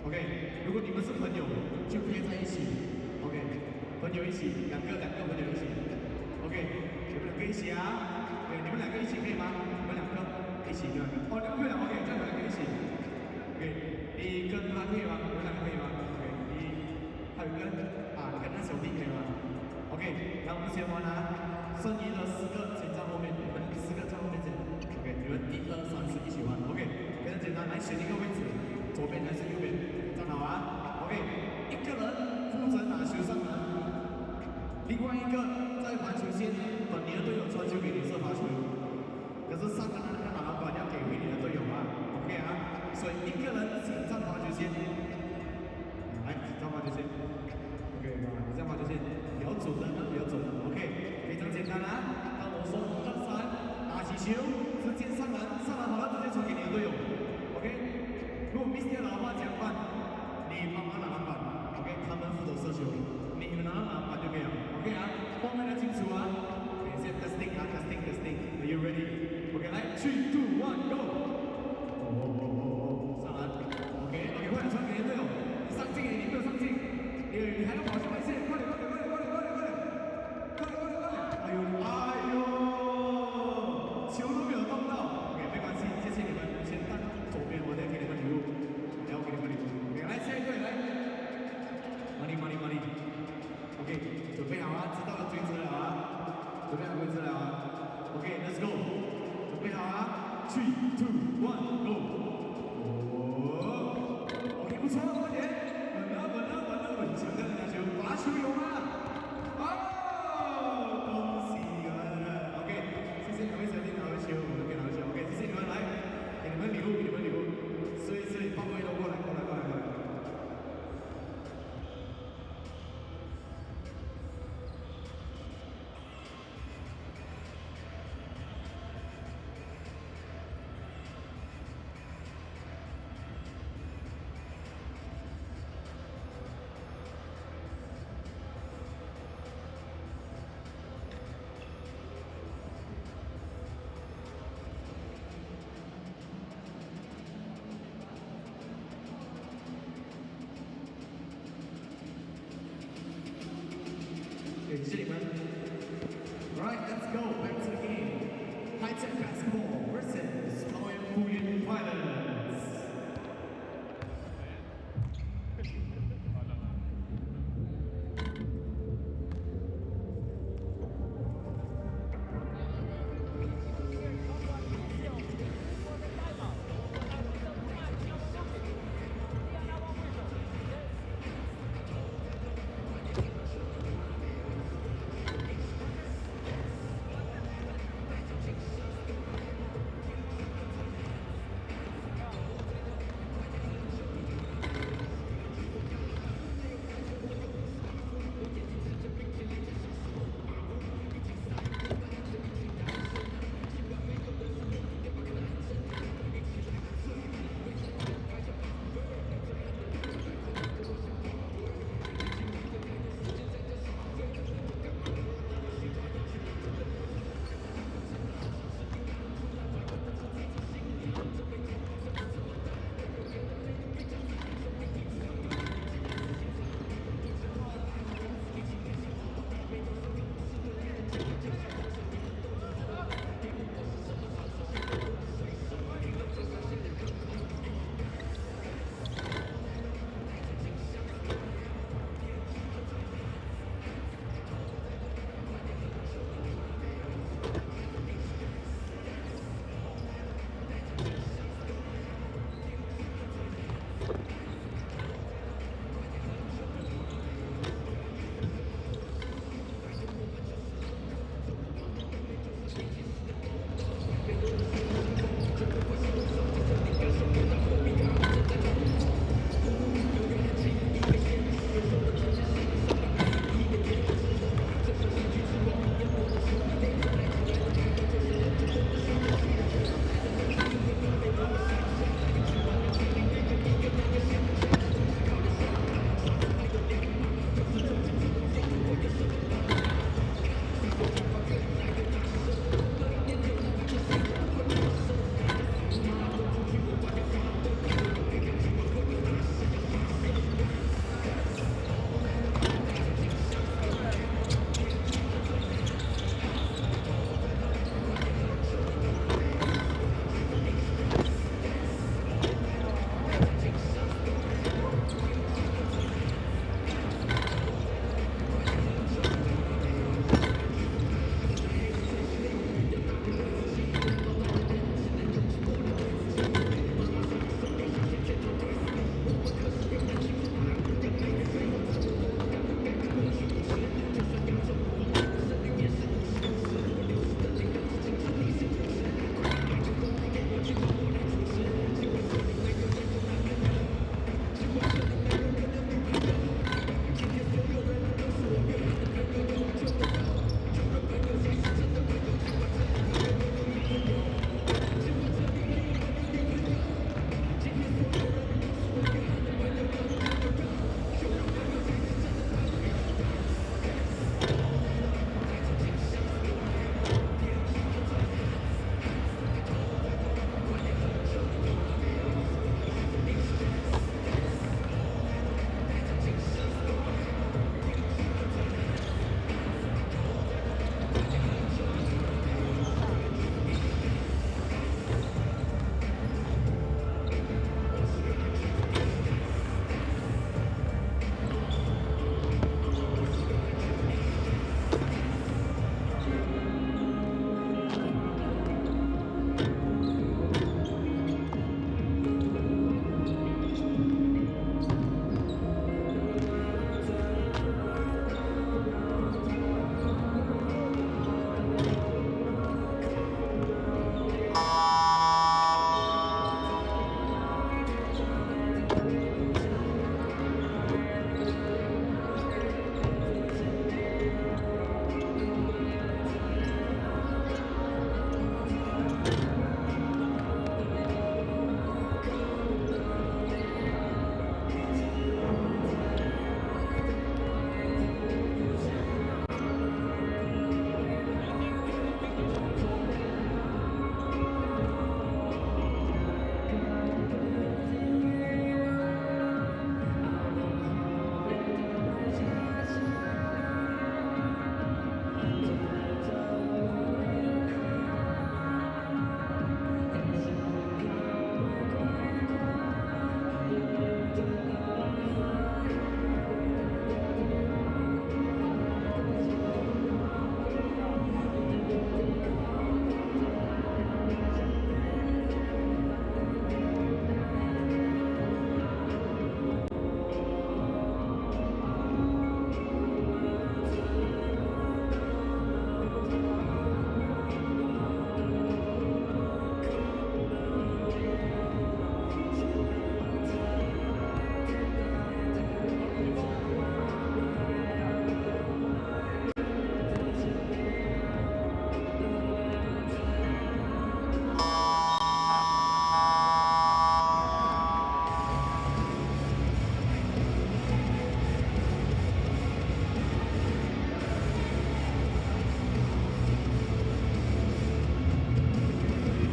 OK， 如果你们是朋友，就贴在一起。OK， 朋友一起，两个朋友一起。OK， 你们两个一起啊。对，你们两个一起可以吗？你们两个一起，对吧？哦，两个 OK， 这样两个一起。OK， 你跟他可以吗？你们两个可以吗 ？OK， 你还有跟跟他小弟可以吗 ？OK， 那我们先玩啊，剩余的4个先站后面，你们4个站后面先。OK， 你们1、2、3、4一起玩。OK， 非常简单，来选一个位置。 左边还是右边？站好啊 ！OK， 一个人负责拿球上篮，另外一个在罚球线等你的队友传球给你射罚球。可是上个人那个拿篮板要给回你的队友啊 ！OK 啊，所以一个人请站罚球线，来站罚球线。OK 啊，你站罚球线比较准的，比较准的。OK， 非常简单啊！当我说1、2、3，打起球，直接上篮，上篮好了直接传给你的队友。OK。 如果 miss 掉的话怎样办？你帮忙拿篮板 ，OK， 他们负责射球，你们拿篮板就可以了 ，OK 啊，后面的清楚啊。OK， 先 testing 啊 ，testing，Are you ready？ OK， 来，3、2、1，Go！ 上篮 ，OK， 快点传给你队友，你上进，你没有上进，你还要跑下来线，快点！哎呦，球都没有动到 ，OK， 没关系，谢谢你们，先站左边，我再给你们礼物。 来下一队来 ，money。OK， 准备好啊，知道了规则了啊，准备好规则了啊。OK，Let's go， 准备好啊，3、2、1 ，Go。哦 ，OK， 不错，快点，稳球跟人家球，罚球有吗？哦，恭喜你们 ，OK， 谢谢两位小弟拿回球，我们给拿回球 ，OK， 谢谢你们，来，给你们礼物，所以帮位都过来。 谢谢你们。Alright, let's go back to the game. High-tech basketball versus Taoyuan Pauian Pilots.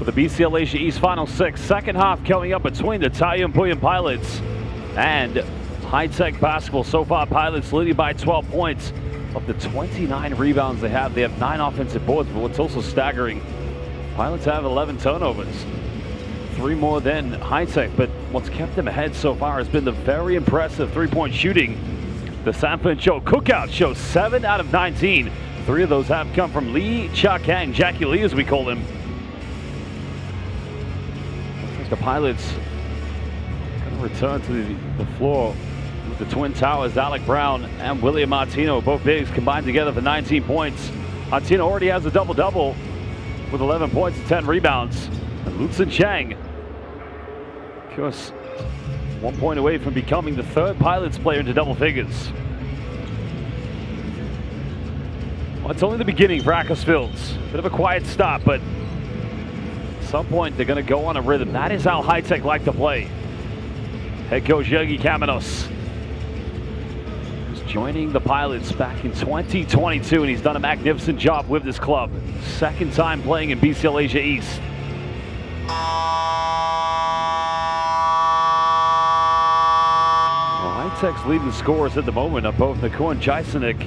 the BCL Asia East Final Six. Second half coming up between the Taoyuan Pauian Pilots and High-Tech Basketball. So far, Pilots leading by 12 points. Of the 29 rebounds they have 9 offensive boards. But what's also staggering, Pilots have 11 turnovers. 3 more than High-Tech. But what's kept them ahead so far has been the very impressive three-point shooting. The Sanford Show Cookout shows 7 out of 19. 3 of those have come from Lee Cha-Kang, Jackie Lee as we call him. Looks like the Pilots going to return to the floor with the Twin Towers, Alec Brown and William Martino. Both bigs combined together for 19 points. Martino already has a double-double with 11 points and 10 rebounds. And Lutsen Chang, of course, 1 point away from becoming the 3rd Pilots player into double figures. Well, it's only the beginning for Akers Fields. Bit of a quiet stop, but at some point they're going to go on a rhythm. That is how High-Tech like to play. Head coach Yogi Kamenos is joining the Pilots back in 2022, and he's done a magnificent job with this club. 2nd time playing in BCL Asia East. High-Tech's leading scorers at the moment are both Nikoan Jaisenik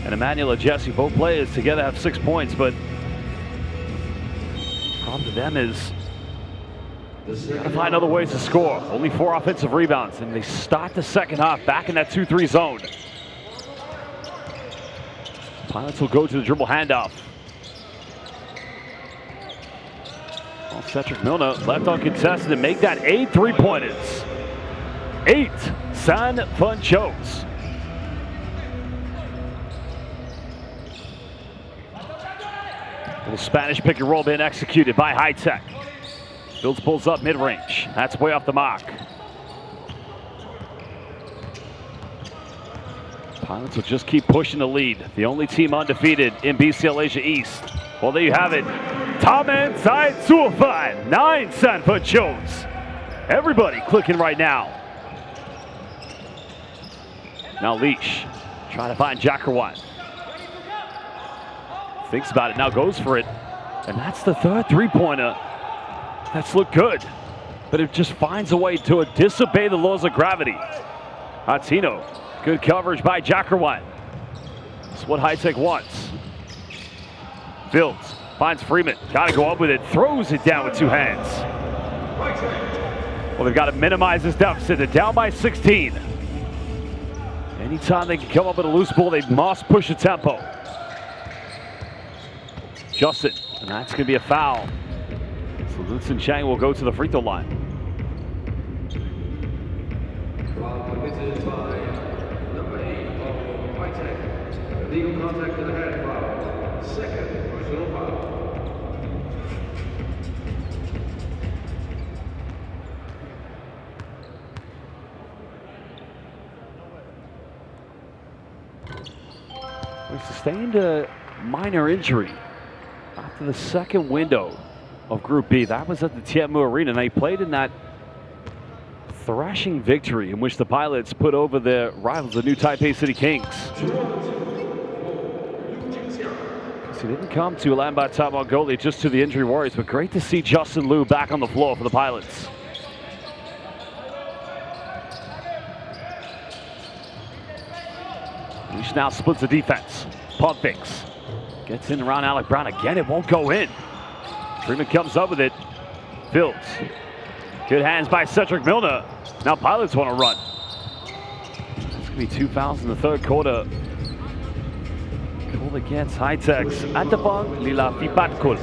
and Emmanuel Ajesi. Both players together have 6 points, but the problem to them is they gotta find other ways to score. Only 4 offensive rebounds, and they start the second half back in that 2-3 zone. Pilots will go to the dribble handoff. Well, Cedric Milner left uncontested to make that 8 3-pointers. 8 San Funchos. Little Spanish pick and roll being executed by High-Tech. Fields pulls up mid-range. That's way off the mark. Pilots will just keep pushing the lead. The only team undefeated in BCL Asia East. Well, there you have it. Taman Side Suafan, 9 San Funchos. Everybody clicking right now. Now Leash trying to find Jakarwan. Thinks about it, now goes for it. And that's the 3rd three-pointer. That's looked good. But it just finds a way to disobey the laws of gravity. Martino, good coverage by Jakarwan. That's what High-Tech wants. Fields finds Freeman, gotta go up with it, throws it down with 2 hands. Well, they've got to minimize this deficit. They're down by 16. Anytime they can come up with a loose ball, they must push the tempo. Justin, and that's going to be a foul. So Lutsen Chang will go to the free throw line. Foul committed by number 8 of High-Tech. Illegal contact to the head foul. 2nd personal foul. He sustained a minor injury after the 2nd window of Group B. That was at the Tianmu Arena, and they played in that thrashing victory in which the Pilots put over their rivals, the new Taipei City Kings. He didn't come to Ulaanbaatar, Mongolia, just to the injury worries, but great to see Justin Liu back on the floor for the Pilots. Leash now splits the defense. Pump fakes. Gets in around Alec Brown again. It won't go in. Freeman comes up with it. Fields. Good hands by Cedric Milner. Now Pilots want to run. It's going to be 2 fouls in the 3rd quarter. Called against High-Tech's Antapong Lila Fipatkul.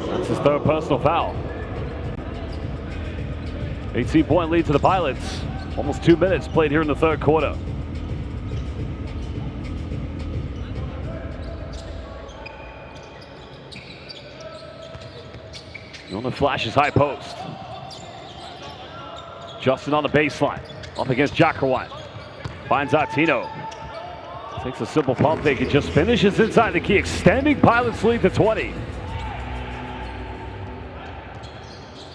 That's his 3rd personal foul. 18-point lead to the Pilots. Almost 2 minutes played here in the 3rd quarter. Milner flashes high post. Justin on the baseline. Up against Jakarwan. Finds Martino. Takes a simple pump fake and just finishes inside the key, extending Pilots' lead to 20.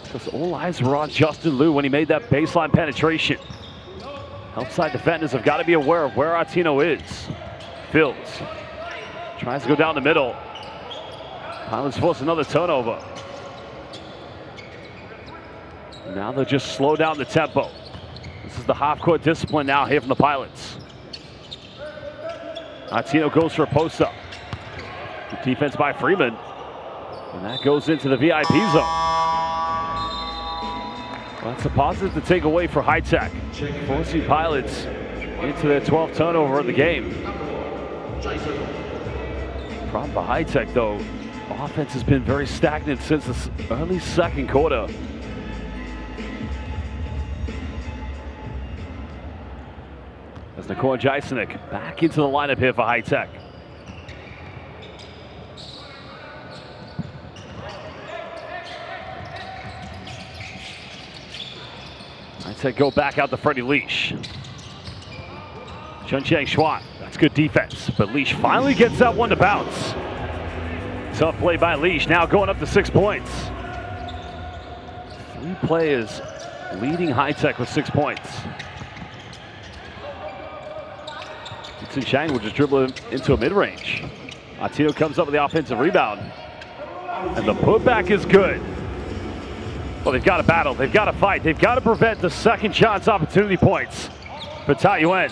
Because all eyes were on Justin Liu when he made that baseline penetration. Outside defenders have got to be aware of where Martino is. Fields tries to go down the middle. Pilots force another turnover. Now they'll just slow down the tempo. This is the half-court discipline now here from the Pilots. Artino goes for a post-up. Good defense by Freeman. And that goes into the VIP zone. Well, that's a positive to take away for High Tech. Forcing Pilots into their 12th turnover of the game. Problem for High Tech, though, offense has been very stagnant since the early second quarter. As Nikola Jaisenik back into the lineup here for High Tech. High Tech go back out to Freddie Leash. Chunchang Schwan, that's good defense, but Leash finally gets that one to bounce. Tough play by Leash, now going up to 6 points. 3 players leading High Tech with 6 points. Chang will just dribble into a mid-range. Artino comes up with the offensive rebound. And the putback is good. Well, they've got to battle, they've got to fight, they've got to prevent the second chance opportunity points for Taoyuan.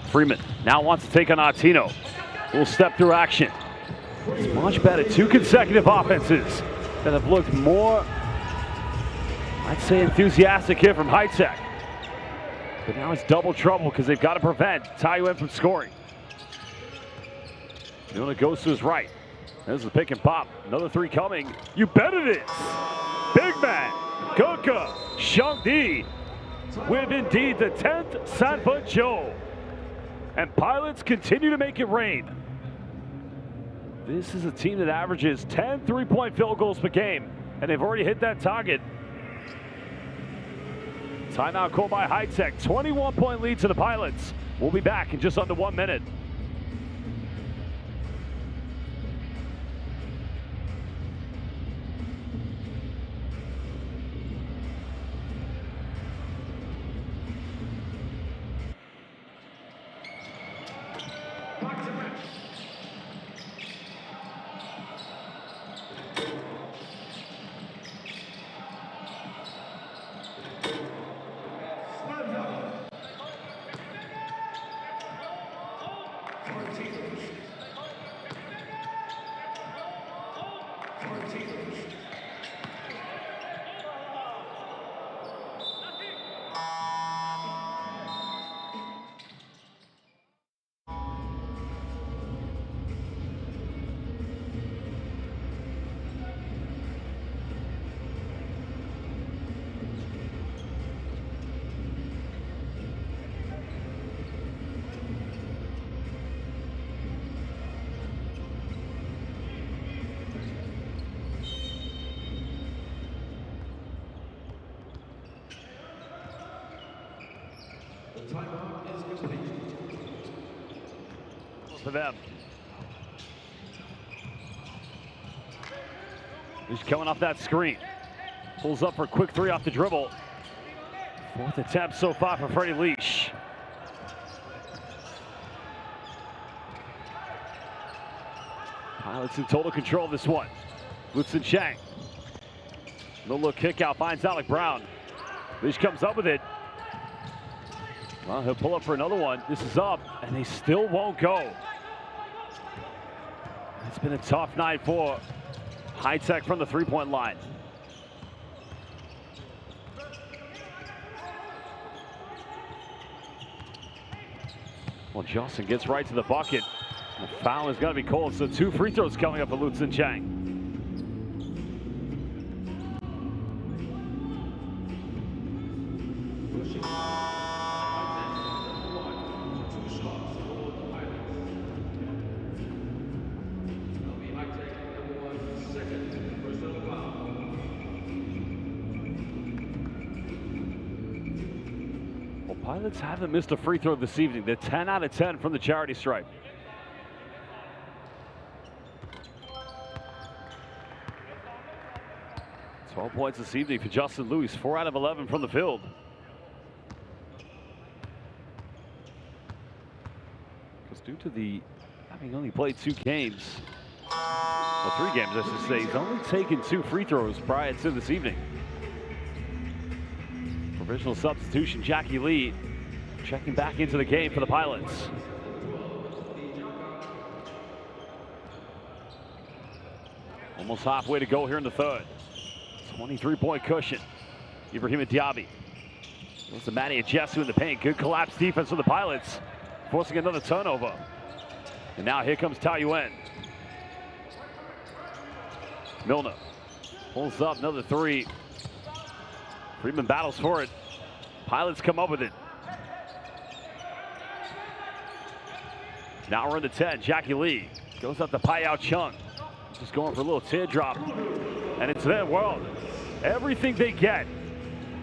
Freeman now wants to take on Artino. We'll step through action. It's much better. 2 consecutive offenses that have looked more, I'd say, enthusiastic here from High Tech. But now it's double trouble because they've got to prevent Taoyuan from scoring. Yona goes to his right. There's the pick and pop. Another 3 coming. You bet it is. Big man, Goka Shangdi with indeed the 10th Sanford Joe. And Pilots continue to make it rain. This is a team that averages 10 3-point field goals per game, and they've already hit that target. Timeout called by High Tech. 21-point lead to the Pilots. We'll be back in just under 1 minute. Timeout is complete. For them. He's coming off that screen. Pulls up for a quick 3 off the dribble. 4th attempt so far for Freddie Leash. Pilots in total control of this one. Lutzen Chang. No look kick out, finds Alec Brown. Leash comes up with it. Well, he'll pull up for another one. This is up, and they still won't go. It's been a tough night for High Tech from the 3-point line. Well, Johnson gets right to the bucket. The foul is going to be called, so 2 free throws coming up for Lutzen Chang. Pilots haven't missed a free throw this evening. They're 10 out of 10 from the charity stripe. Twelve points this evening for Justin Lewis, 4 out of 11 from the field. due to the having only played 2 games, well, 3 games I should say, he's only taken 2 free throws prior to this evening. Provisional substitution, Jackie Lee checking back into the game for the Pilots. Almost halfway to go here in the third. 23-point cushion. Ibrahim Diaby. Goes to Manny Ajesu in the paint. Good collapse defense for the Pilots, forcing another turnover. And now here comes Taoyuan. Milner pulls up another 3. Freeman battles for it. Pilots come up with it. Now we're in the 10. Jackie Lee goes up to Payao Chung. Just going for a little teardrop. And it's their world. Everything they get,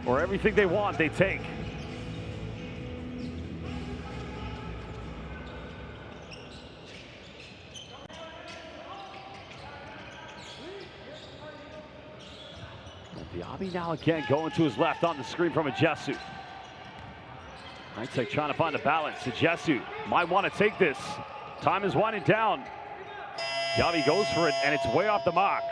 or everything they want, they take. Diaby now again going to his left on the screen from Ajesu. High-Tech trying to find the balance. Ajesu might want to take this. Time is winding down. Diaby goes for it, and it's way off the mark.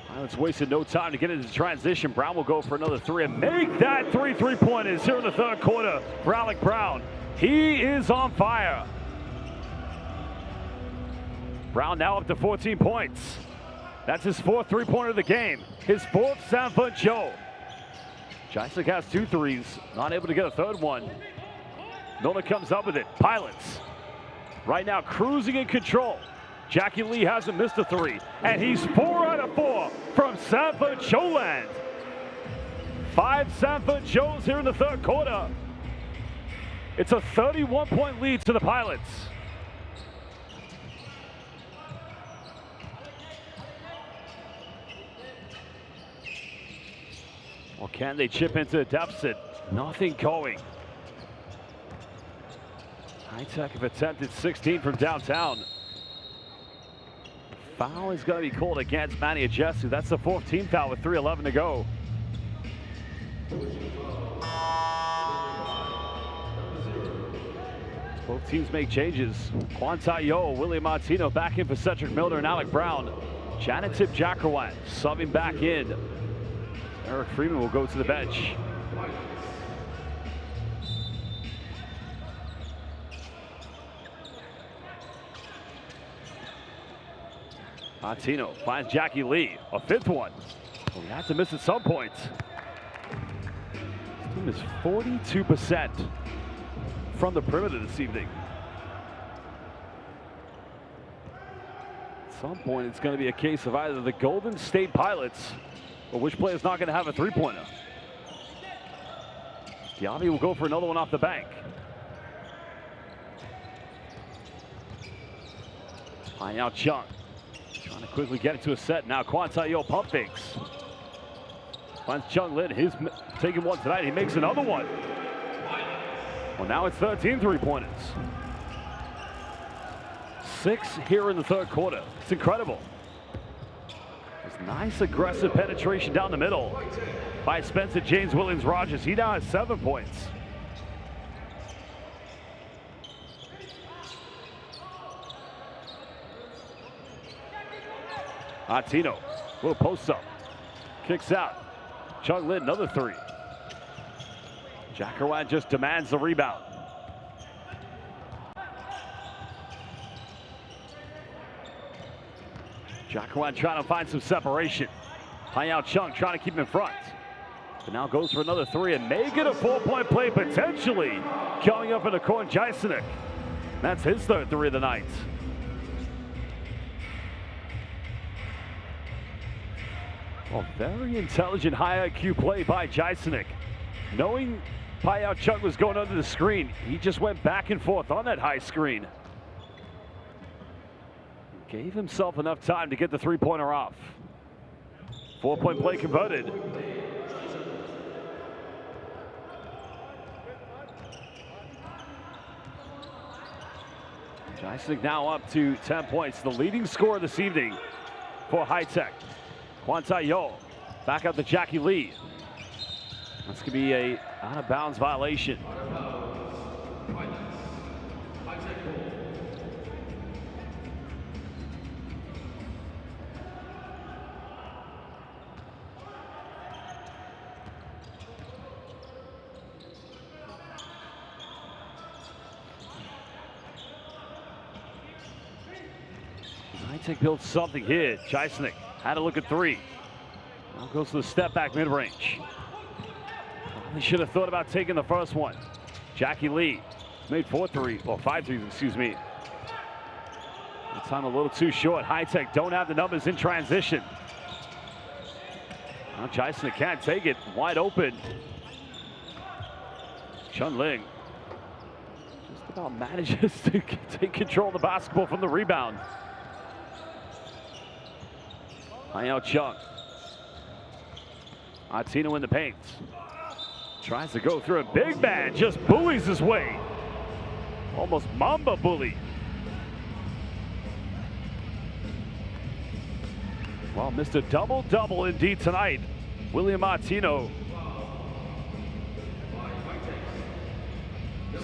Pilots wasted no time to get into transition. Brown will go for another 3 and make that 3 3-pointers here in the third quarter for Alec Brown. He is on fire. Brown now up to 14 points. That's his 4th 3-pointer of the game. His 4th Sanford Joe. Jaisic has 2 threes, not able to get a 3rd one. Milner comes up with it. Pilots right now cruising in control. Jackie Lee hasn't missed a 3, and he's 4 out of 4 from Sanford Joe land. 5 Sanford Joes here in the third quarter. It's a 31-point lead to the Pilots. Or can they chip into the deficit? Nothing going. High-Tech have attempted 16 from downtown. Foul is going to be called against Manny Ajesu. That's the 4th team foul with 3:11 to go. Both teams make changes. Kwantai Yo, William Martino back in for Cedric Milner and Alec Brown. Janitip Jakrawan subbing back in. Eric Freeman will go to the bench. Martino finds Jackie Lee, a 5th one. Well, we have to miss at some point. This team is 42% from the perimeter this evening. At some point, it's going to be a case of either the Golden State Pilots or which player is not going to have a 3-pointer. Diaby will go for another one off the bank. Payao Chung trying to quickly get it to a set. Now Kwantai Yo pump fakes. Finds Chung Lin. He's taking one tonight. He makes another one. Well, now it's 13 3-pointers. 6 here in the third quarter. It's incredible. There's nice aggressive penetration down the middle by Spencer James Williams Rogers. He now has 7 points. Martino, little post up, kicks out. Chung Lin, another 3. Jakrawan just demands the rebound. Jakrawan trying to find some separation. Payao Chung trying to keep him in front. But now goes for another 3 and may get a 4-point play potentially coming up in the corner. Jaisic. That's his 3rd 3 of the night. Well, very intelligent, high IQ play by Jaisic. Knowing Payao Chung was going under the screen, he just went back and forth on that high screen. Gave himself enough time to get the 3-pointer off. 4-point play converted. Jaisic now up to 10 points, the leading scorer this evening for High-Tech. Kwantai Yo back out to Jackie Lee. That's going to be a out-of-bounds violation. High-Tech builds something here. Jysnik had a look at three. Now goes to the step back mid-range. Probably should have thought about taking the first one. Jackie Lee made 5 threes, excuse me. That time a little too short. High-Tech don't have the numbers in transition. Now Jysnik can't take it. Wide open. Chun Ling just about manages to take control of the basketball from the rebound. Hyao Chung. Artino in the paint. Tries to go through a big man, just bullies his way. Almost Mamba bully. Well, Mr. Double-Double indeed tonight. William Artino.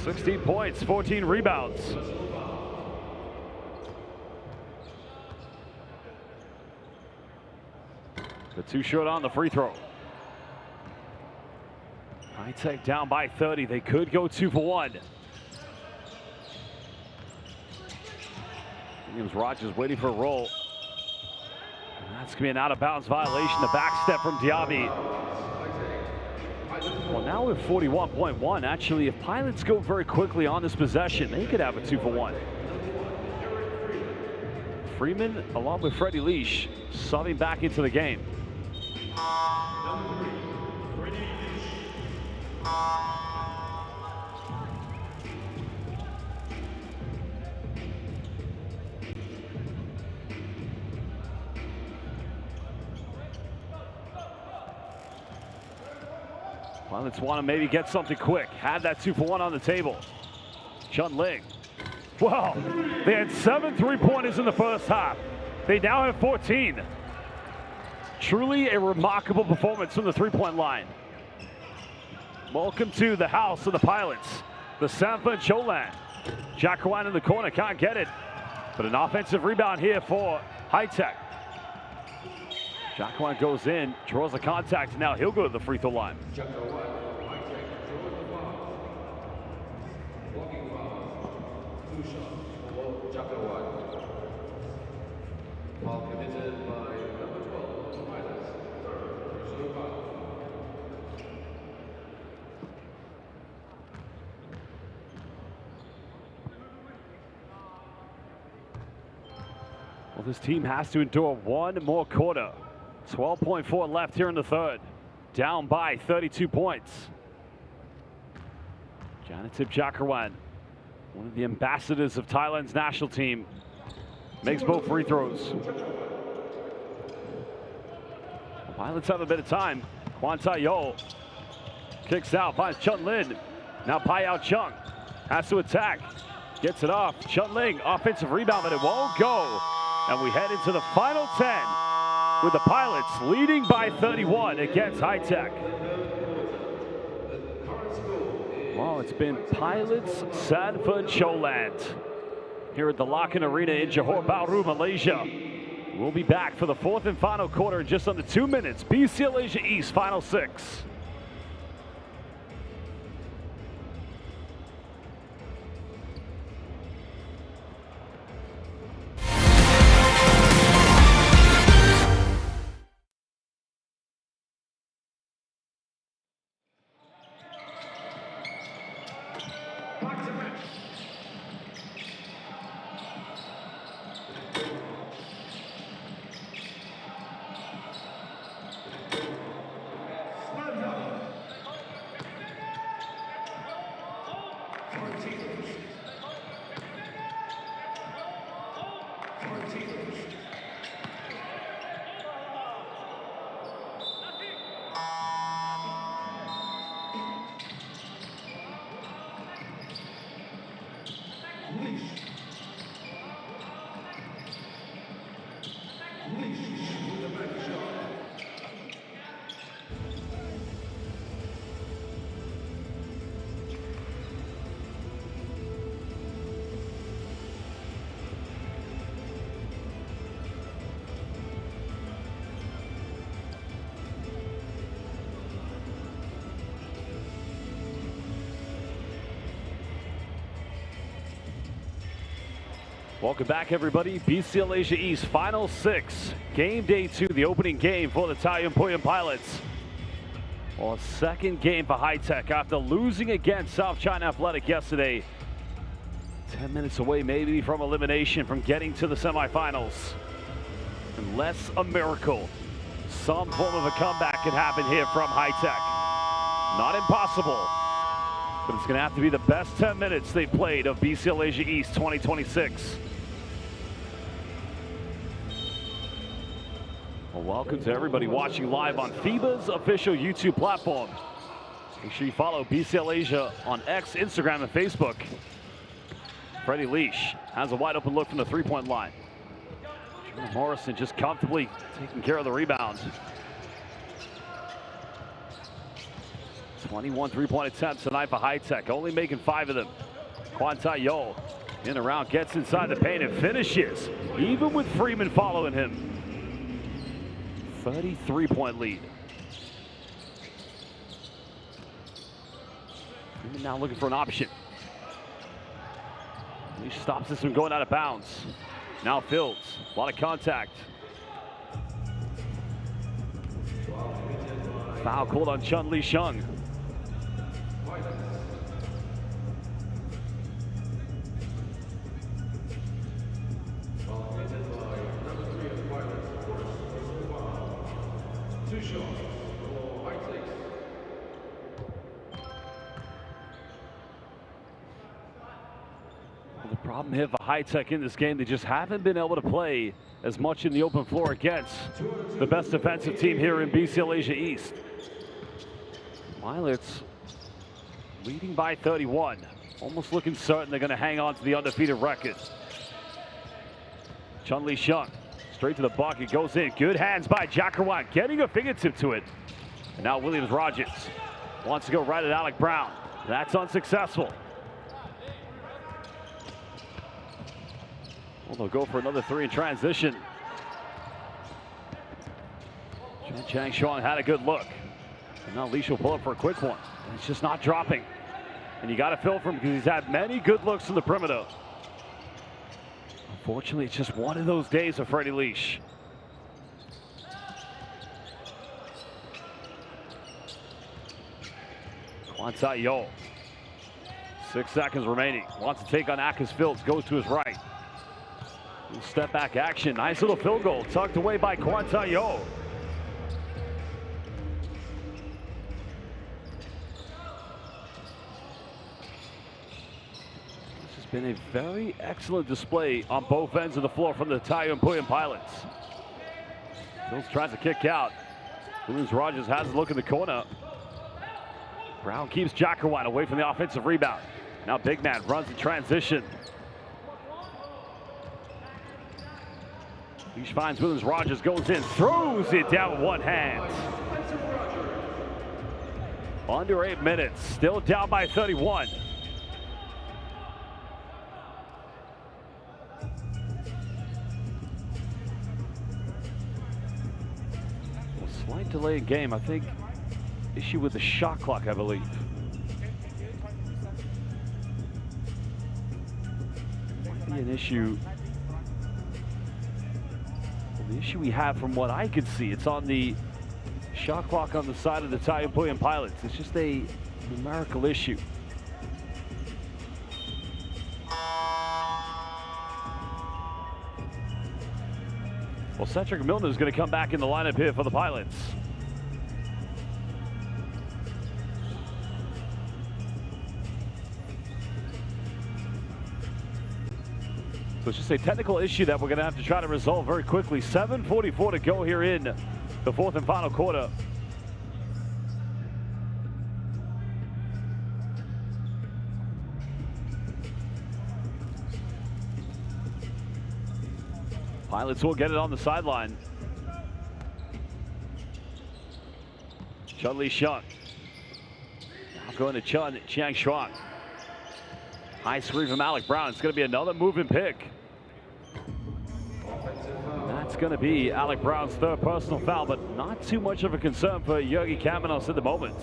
16 points, 14 rebounds. The too short on the free throw. High-Tech down by 30. They could go 2 for 1. Williams Rogers waiting for a roll. And that's going to be an out-of-bounds violation. The back step from Diaby. Well, now with 41.1. Actually, if Pilots go very quickly on this possession, they could have a 2 for 1. Freeman, along with Freddie Leash, subbing back into the game. Pilots want to maybe get something quick. Had that 2 for 1 on the table. Chun Ling. Wow, they had 7 3-pointers in the first half. They now have 14. Truly a remarkable performance from the 3-point line. Welcome to the house of the Pilots. The Sanford Cholan. Jacqueline in the corner, can't get it. But an offensive rebound here for High-Tech. Jacqueline goes in, draws a contact, and now he'll go to the free throw line. Well, this team has to endure one more quarter. 12.4 left here in the third. Down by 32 points. Janatip Jacqueline, one of the ambassadors of Thailand's national team, makes both free throws. The Pilots have a bit of time. Kwan Tae-yo kicks out, finds Chun Lin. Now Hyao Chung has to attack. Gets it off. Chun Ling, offensive rebound, but it won't go. And we head into the final 10 with the Pilots leading by 31 against High-Tech. Well, it's been Pilots Sanford Cholan here at the Locken Arena in Johor Bahru, Malaysia. We'll be back for the fourth and final quarter in just under 2 minutes. BCL Asia East, Final 6. Welcome back, everybody. BCL Asia East Final 6. Game day 2, the opening game for the Taoyuan Pauian Pilots. Well, a second game for High Tech after losing against South China Athletic yesterday. 10 minutes away maybe from elimination, from getting to the semifinals. Unless a miracle, some form of a comeback can happen here from High Tech. Not impossible, but it's going to have to be the best 10 minutes they played of BCL Asia East 2026. Well, welcome to everybody watching live on FIBA's official YouTube platform. Make sure you follow BCL Asia on X, Instagram, and Facebook. Freddie Leash has a wide open look from the three-point line. Jordan Morrison just comfortably taking care of the rebound. 21 three-point attempts tonight for High Tech, only making 5 of them. Kwan Tai-Yo in and around, gets inside the paint and finishes, even with Freeman following him. 33-point lead. Freeman now looking for an option. He stops this from going out of bounds. Now Fields, a lot of contact. Foul called on Chun Li Sheng. The problem here for High Tech in this game, they just haven't been able to play as much in the open floor against the best defensive team here in BCL Asia East. Pilots leading by 31. Almost looking certain they're going to hang on to the undefeated record. Chun Li Sheng straight to the bucket, goes in. Good hands by Jacarwan, getting a fingertip to it. And now Williams Rogers wants to go right at Alec Brown. That's unsuccessful. Well, they'll go for another 3 in transition. Chang Shuang had a good look. And now Leash will pull up for a quick one. And it's just not dropping. And you got to fill for him because he's had many good looks from the perimeter. Unfortunately, it's just one of those days for Freddie Leash. Kwan Tai-Yo. 6 seconds remaining. Wants to take on Akis Fields. Goes to his right. Step back action. Nice little field goal. Tucked away by Kwan Tai-Yo. This has been a very excellent display on both ends of the floor from the Taoyuan Pauian Pilots. Fields tries to kick out. Williams Rogers has a look in the corner. Brown keeps Jacarwan away from the offensive rebound. Now big man runs in transition. Leash finds Williams Rogers, goes in, throws it down with one hand. Under 8 minutes, still down by 31. A slight delay in game, I think. Issue with the shot clock, I believe. Might be an issue. The issue we have, from what I could see, it's on the shot clock on the side of the Taoyuan Pauian Pilots. It's just a numerical issue. Well, Cedric Milner is going to come back in the lineup here for the Pilots. So it's just a technical issue that we're going to have to try to resolve very quickly. 7:44 to go here in the 4th and final quarter. Pilots will get it on the sideline. Chun Li Sheng. Now going to Chiang Shuang. High screen from Alec Brown. It's going to be another move and pick. And that's going to be Alec Brown's 3rd personal foul, but not too much of a concern for Jurgi Kamenos at the moment.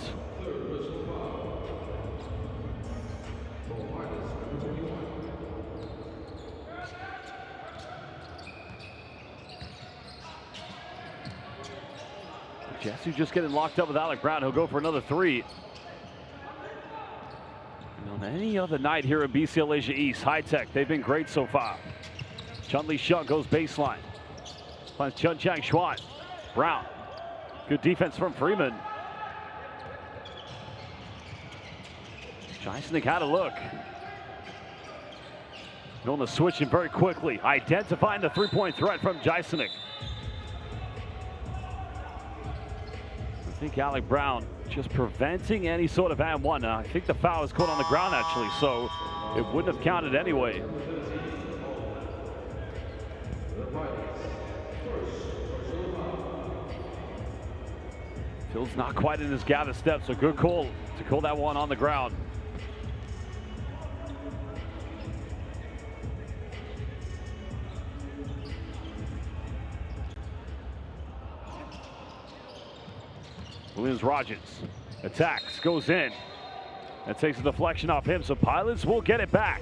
Jesu just getting locked up with Alec Brown. He'll go for another three. And on any other night here at BCL Asia East, High Tech, they've been great so far. Chun-Li Sheng goes baseline. Finds Chun Chang Xuan. Brown. Good defense from Freeman. Jysnik had a look. And on the switching very quickly, identifying the three-point threat from Jysnik. I think Alec Brown just preventing any sort of and one. I think the foul is caught on the ground actually, so it wouldn't have counted anyway. Phil's not quite in his gather steps, so good call to call that one on the ground. Williams-Rogers attacks, goes in. That takes a deflection off him, so Pilots will get it back.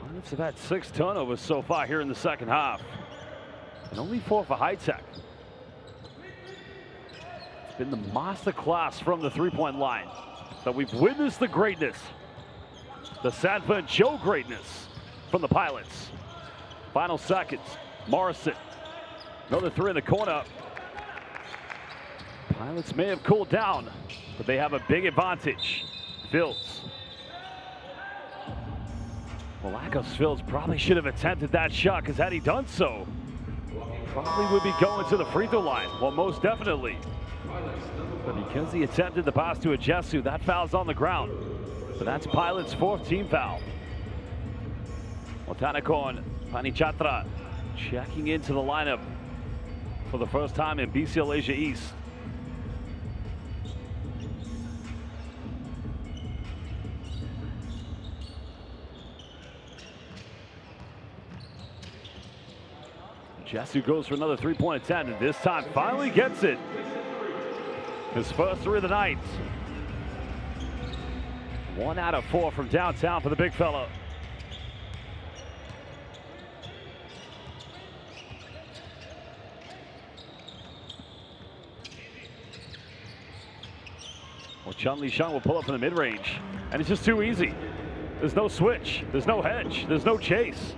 Pilots have had 6 turnovers so far here in the second half, and only 4 for High Tech. It's been the master class from the three-point line that we've witnessed the greatness, the Sanford Joe greatness from the Pilots. Final seconds, Morrison, another three in the corner. Pilots may have cooled down, but they have a big advantage. Fields. Well, Lacos Fields probably should have attempted that shot, because had he done so, probably would be going to the free throw line. Well, most definitely. But because he attempted the pass to Jesu, that foul's on the ground. But that's Pilots' 4th team foul. Otanakon Panichatra checking into the lineup for the first time in BCL Asia East. Jesu goes for another three-point attempt, and this time finally gets it. His first three of the night. 1 out of 4 from downtown for the big fella. Well, Chun-Li Sheng will pull up in the mid-range, and it's just too easy. There's no switch, there's no hedge, there's no chase.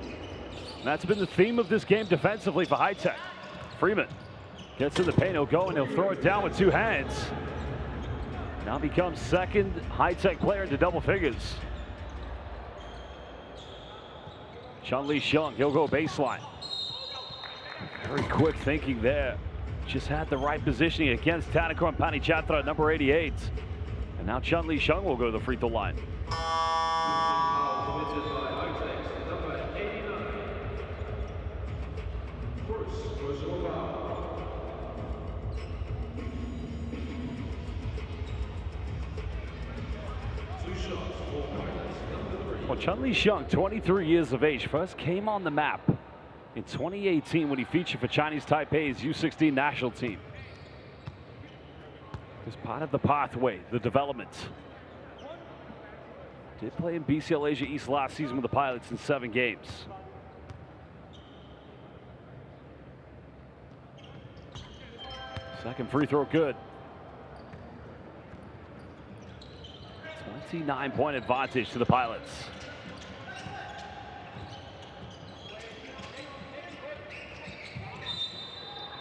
And that's been the theme of this game defensively for High Tech. Freeman gets in the paint, he'll go and he'll throw it down with 2 hands. Now becomes 2nd High Tech player into double figures. Chun-Li Sheng, he'll go baseline. Very quick thinking there. Just had the right positioning against Tanakon Panichatra at number 88. And now Chun-Li Sheng will go to the free throw line. Well, Chun-Li Sheng, 23 years of age, first came on the map in 2018 when he featured for Chinese Taipei's U16 national team. It was part of the pathway, the development. Did play in BCL Asia East last season with the Pilots in 7 games. Second free throw good. 29-point advantage to the Pilots.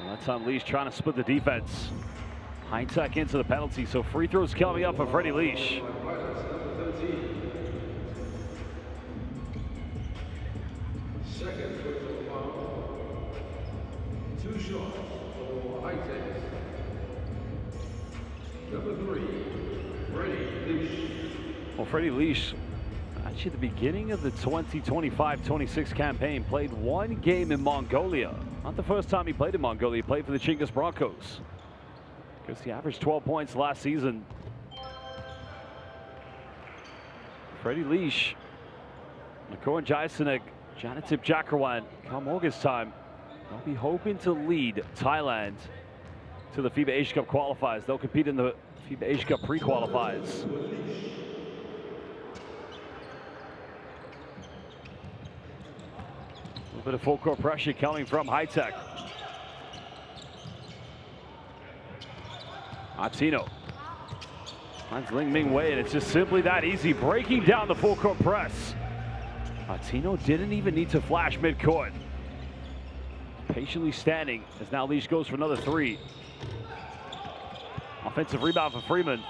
And that time Leash trying to split the defense. High Tech into the penalty, so free throws coming up for Freddie Leash. Second foul. 2 shots for High Tech. Number 3, Freddie Leash. Well, Freddie Leash, actually at the beginning of the 2025-26 campaign, played 1 game in Mongolia. Not the first time he played in Mongolia, he played for the Chinggis Broncos. Because he averaged 12 points last season. Freddie Leash, Nakoran Jaisanek, Janatip Jakarwan, come August time, they'll be hoping to lead Thailand to the FIBA Asia Cup qualifiers. They'll compete in the FIBA Asia Cup pre-qualifiers. bit of full court pressure coming from High Tech. Martino finds Ling Ming Wei, and it's just simply that easy, breaking down the full court press. Martino didn't even need to flash midcourt. Patiently standing as now Leash goes for another three. Offensive rebound for Freeman.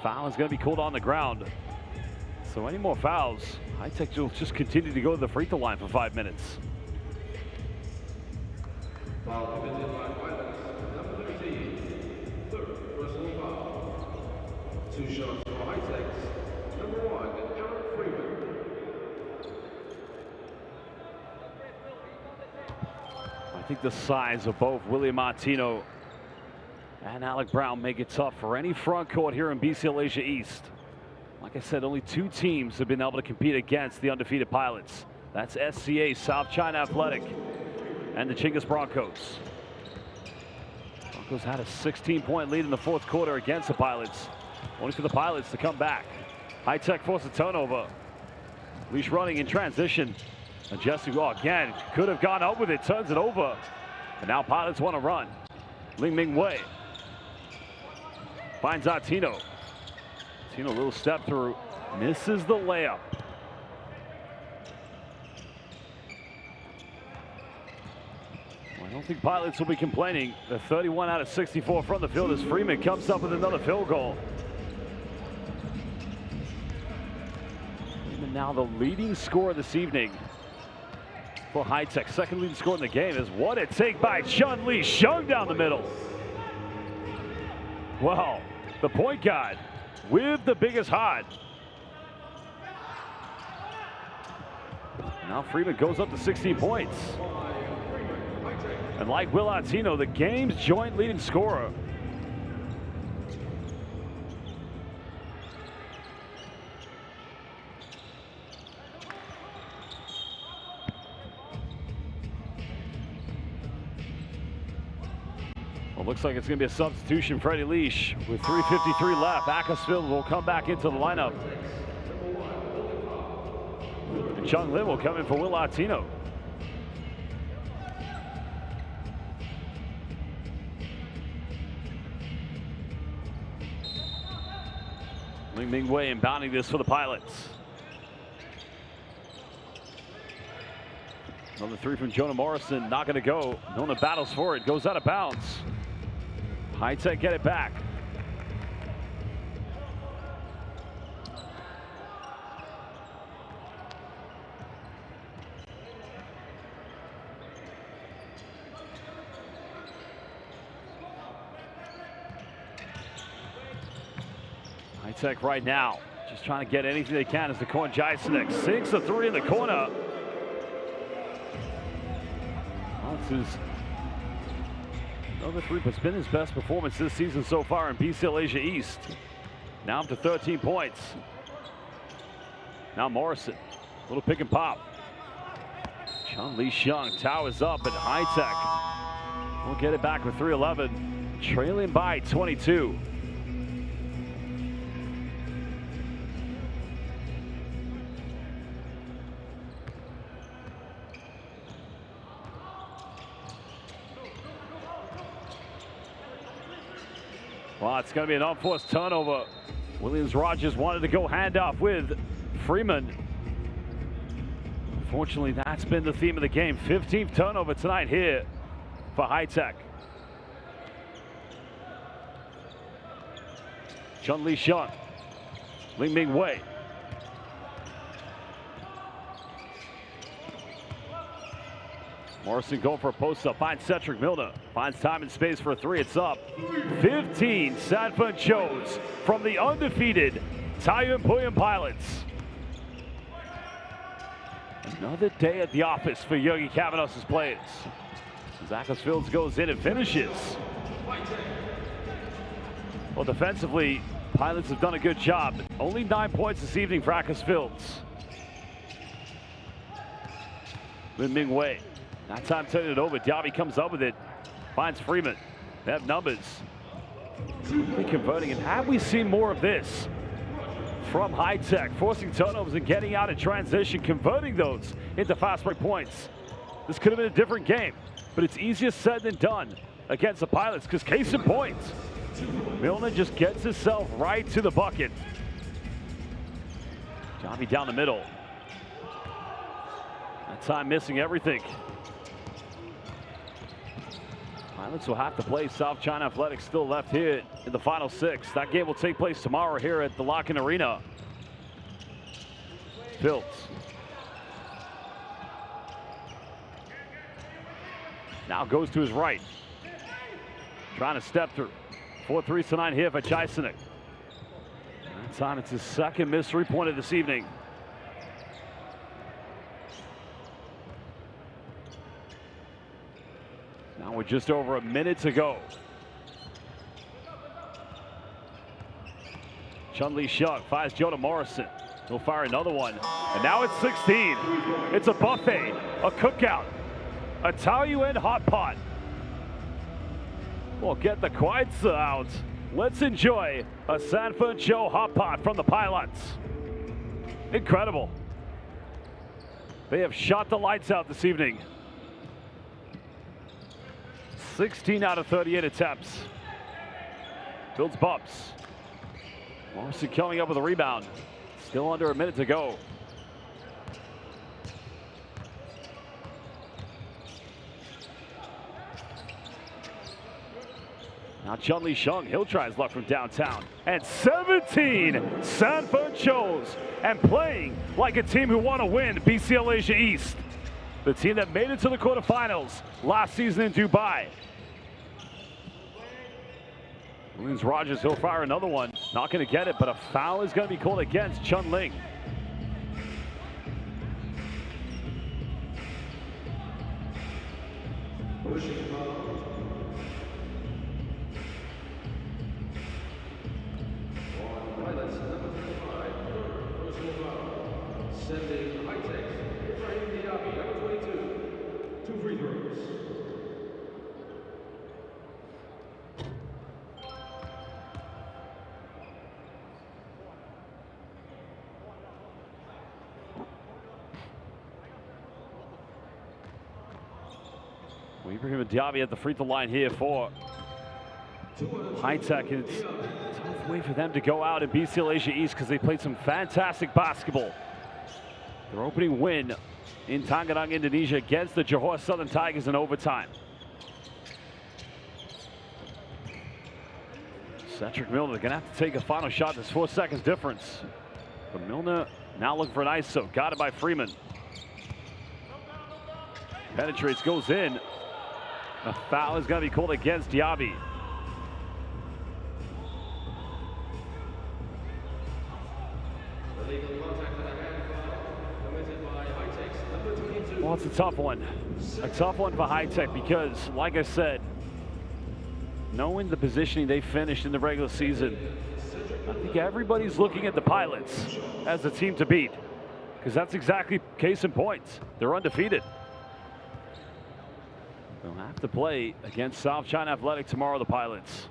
Foul is going to be called on the ground. So any more fouls, High Tech will just continue to go to the free throw line for 5 minutes. Foul committed by Pilots, number 13, third personal foul. 2 shots for High Tech's number 1, Eric Freeman. I think the size of both William Martino and Alec Brown make it tough for any front court here in BCL Asia East. Like I said, only 2 teams have been able to compete against the undefeated Pilots. That's SCA, South China Athletic, and the Chinggis Broncos. Broncos had a 16-point lead in the 4th quarter against the Pilots, only for the Pilots to come back. High Tech forced a turnover. Leash running in transition. Adjusting, well, again, could have gone up with it, turns it over. And now Pilots want to run. Ling Ming Wei finds Martino. Martino, a little step through, misses the layup. Well, I don't think Pilots will be complaining. They're 31 out of 64 from the field as Freeman comes up with another field goal. Freeman now the leading scorer this evening for High Tech. Second leading scorer in the game is what a take by Chun-Li Shung down the middle. Well, the point guard with the biggest heart. Now Freeman goes up to 16 points. And like Will Martino, the game's joint leading scorer. Well, looks like it's going to be a substitution. Freddie Leash with 3:53 left. Ackersfield will come back into the lineup. And Chung Lin will come in for Will Martino. Ling Ming Wei inbounding this for the Pilots. Another 3 from Jonah Morrison, not going to go. Nona battles for it, goes out of bounds. High Tech get it back. High Tech right now, just trying to get anything they can as the corner Jaisenik sinks the 3 in the corner. Well, this is another 3, but it's been his best performance this season so far in BCL Asia East. Now up to 13 points. Now Morrison, little pick and pop. Chun-Li Shung towers up, and High Tech will get it back with 3:11, trailing by 22. Well, it's going to be an unforced turnover. Williams-Rogers wanted to go handoff with Freeman. Unfortunately, that's been the theme of the game. 15th turnover tonight here for High Tech. Chun-Li Shung, Ling Ming Wei. Morrison going for a post-up, finds Cedric Milner. Finds time and space for a 3, it's up. 15 Sanford Chos from the undefeated Taoyuan Pauian Pilots. Another day at the office for Yogi Cavanos' players. Ackersfield goes in and finishes. Well, defensively, Pilots have done a good job. Only 9 points this evening for Ackersfield. Ling Ming Wei. That time turning it over. Diaby comes up with it. Finds Freeman. They have numbers. Quickly converting. And have we seen more of this from High Tech? Forcing turnovers and getting out in transition. Converting those into fast break points. this could have been a different game, but it's easier said than done against the Pilots because case in point, Milner just gets himself right to the bucket. Diaby down the middle. That time missing everything. Pilots will have to play South China Athletics still left here in the final 6. That game will take place tomorrow here at the Lock-In Arena. Fields. Now goes to his right. Trying to step through. 4 threes tonight here for Chaisenik. That time it's his second missed three-pointer this evening. Now with just over a minute to go. Chun-Li Shuk fires Jonah Morrison. He'll fire another one. And now it's 16. It's a buffet, a cookout, a Taoyuan hot pot. Well, get the Kweitzer out. Let's enjoy a Sanford Show hot pot from the Pilots. Incredible. They have shot the lights out this evening. 16 out of 38 attempts. Fields bumps. Morrison coming up with a rebound. Still under a minute to go. Now Chun-Li Shuk, he'll try his luck from downtown. And 17 Sanford shows. And playing like a team who want to win BCL Asia East. The team that made it to the quarterfinals last season in Dubai. Williams Rogers, he'll fire another one. Not going to get it, but a foul is going to be called against Chun-Ling. Sending high-tech, Taoyuan, number 22. 2 free throws. Ibrahim Diaby at the free throw line here for High-Tech. It's a tough way for them to go out in BCL Asia East because they played some fantastic basketball. Their opening win in Tangerang, Indonesia against the Johor Southern Tigers in overtime. Cedric Milner going to have to take a final shot. There's 4 seconds difference. But Milner now looking for an ISO. Got it by Freeman. Penetrates, goes in. A foul is going to be called against Diaby. Well, it's a tough one. A tough one for High-Tech because, like I said, knowing the positioning they finished in the regular season, I think everybody's looking at the Pilots as the team to beat because that's exactly case in point. They're undefeated. They'll have to play against South China Athletic tomorrow, the Pilots.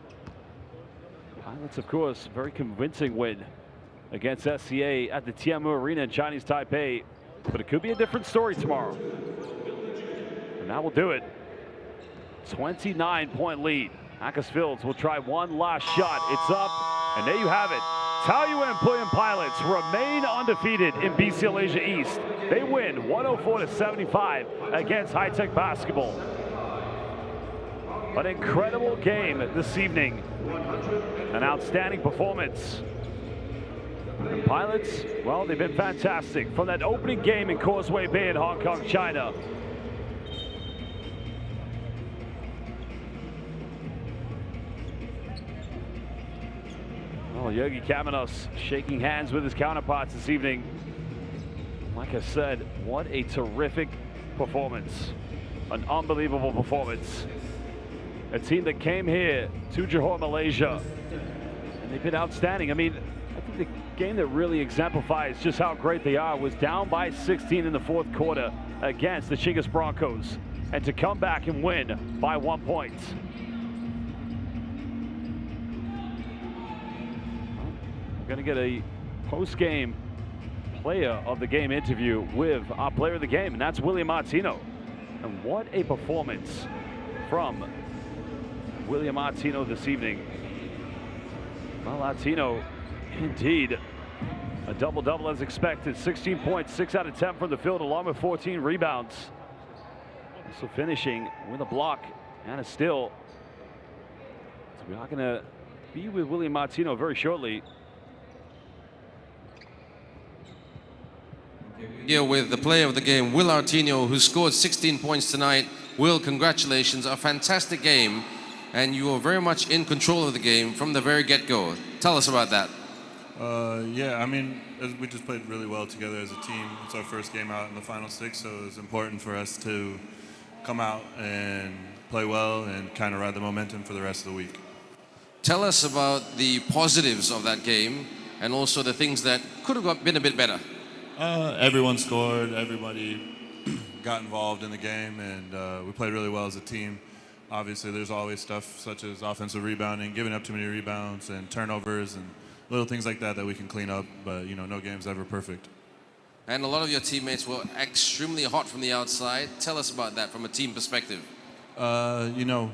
Pilots, of course, very convincing win against SCA at the Tianmu Arena in Chinese Taipei. But it could be a different story tomorrow. And that will do it. 29-point lead. Akis Fields will try one last shot. It's up, and there you have it. Taoyuan Pauian Pilots remain undefeated in BCL Asia East. They win 104-75 against High-Tech Basketball. An incredible game this evening. An outstanding performance. And Pilots, well, they've been fantastic from that opening game in Causeway Bay in Hong Kong, China. Well, Yogi Kamenos shaking hands with his counterparts this evening. Like I said, what a terrific performance. An unbelievable performance. A team that came here to Johor, Malaysia, and they've been outstanding. I mean, I think the game that really exemplifies just how great they are was down by 16 in the 4th quarter against the Chinggis Broncos, and to come back and win by 1 point. We're going to get a post-game player of the game interview with our player of the game, and that's William Martino. And what a performance from William Martino this evening. Well, Latino, indeed, a double-double as expected. 16 points, 6 out of 10 from the field, along with 14 rebounds. So finishing with a block and a steal. So we are going to be with William Martino very shortly. Here with the player of the game, Will Artino, who scored 16 points tonight. Will, congratulations, a fantastic game, and you were very much in control of the game from the very get-go. Tell us about that. Yeah, I mean, we just played really well together as a team. It's our first game out in the final six, so it was important for us to come out and play well and kind of ride the momentum for the rest of the week. Tell us about the positives of that game and also the things that could have been a bit better. Everyone scored, everybody got involved in the game, and we played really well as a team. Obviously, there's always stuff such as offensive rebounding, giving up too many rebounds, and turnovers, and little things like that that we can clean up, but you know, no game's ever perfect. And a lot of your teammates were extremely hot from the outside. Tell us about that from a team perspective. You know,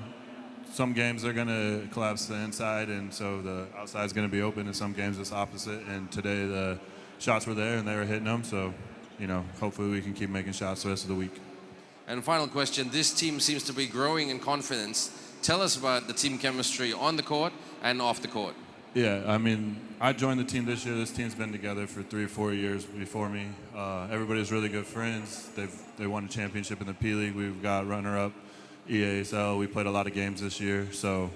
some games they're going to collapse the inside, and so the outside's going to be open, and some games it's opposite, and today the shots were there and they were hitting them, so you know, hopefully we can keep making shots the rest of the week. And final question, this team seems to be growing in confidence. Tell us about the team chemistry on the court and off the court. Yeah, I mean, I joined the team this year. This team's been together for 3 or 4 years before me. Everybody's really good friends. They won a championship in the P League. We've got runner-up EASL. We played a lot of games this year, so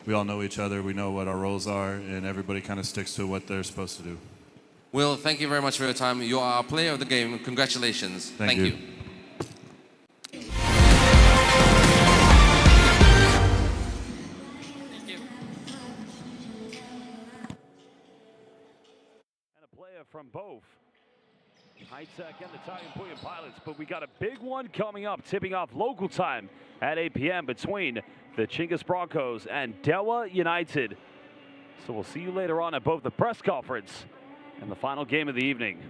we all know each other. We know what our roles are, and everybody kind of sticks to what they're supposed to do. Will, thank you very much for your time. You are our player of the game. Congratulations. Thank you. From both High Tech and the Taoyuan Pauian Pilots, but we got a big one coming up, tipping off local time at 8 p.m. between the Chingas Broncos and Dewa United. So we'll see you later on at both the press conference and the final game of the evening.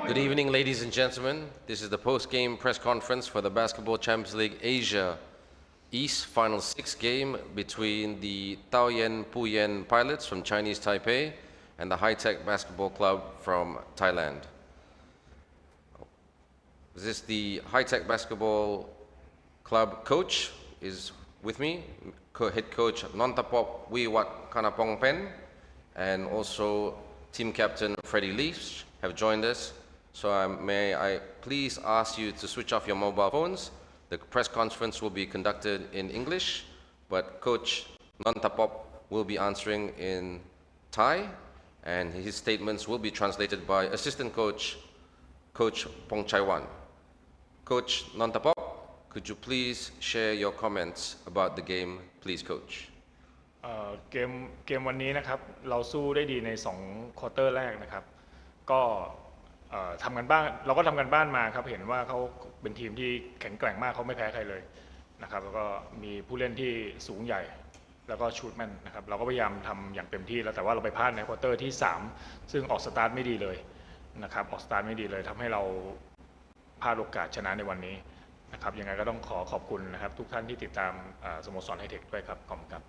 Good evening, ladies and gentlemen. This is the post-game press conference for the Basketball Champions League Asia East Final 6 game between the Taoyuan Pauian pilots from Chinese Taipei and the High-Tech Basketball Club from Thailand. This is the High-Tech Basketball Club coach is with me, head coach Nontapop Wiwat Kanapongpen, and also team captain Freddie Leach have joined us. So may I please ask you to switch off your mobile phones. The press conference will be conducted in English, but Coach Nontapop will be answering in Thai, and his statements will be translated by assistant coach, Coach Pongchaiwan. Coach Nontapop, could you please share your comments about the game, please, Coach? เกมวันนี้นะครับเราสู้ได้ดีใน2ควอเตอร์แรกนะครับก็ทำกันบ้านเราก็ทำกันบ้านมาครับเห็นว่าเขาเป็นทีมที่แข็งแกร่งมากเขาไม่แพ้ใครเลยนะครับแล้วก็มีผู้เล่นที่สูงใหญ่แล้วก็ชูตแม่นนะครับเราก็พยายามทำอย่างเต็มที่แล้วแต่ว่าเราไปพลาดในควอเตอร์ที่3ซึ่งออกสตาร์ทไม่ดีเลยนะครับออกสตาร์ทไม่ดีเลยทำให้เราพลาดโอกาสชนะในวันนี้นะครับยังไงก็ต้องขอบคุณนะครับทุกท่านที่ติดตามสโมสรไฮเทคด้วยครับขอบคุณครับ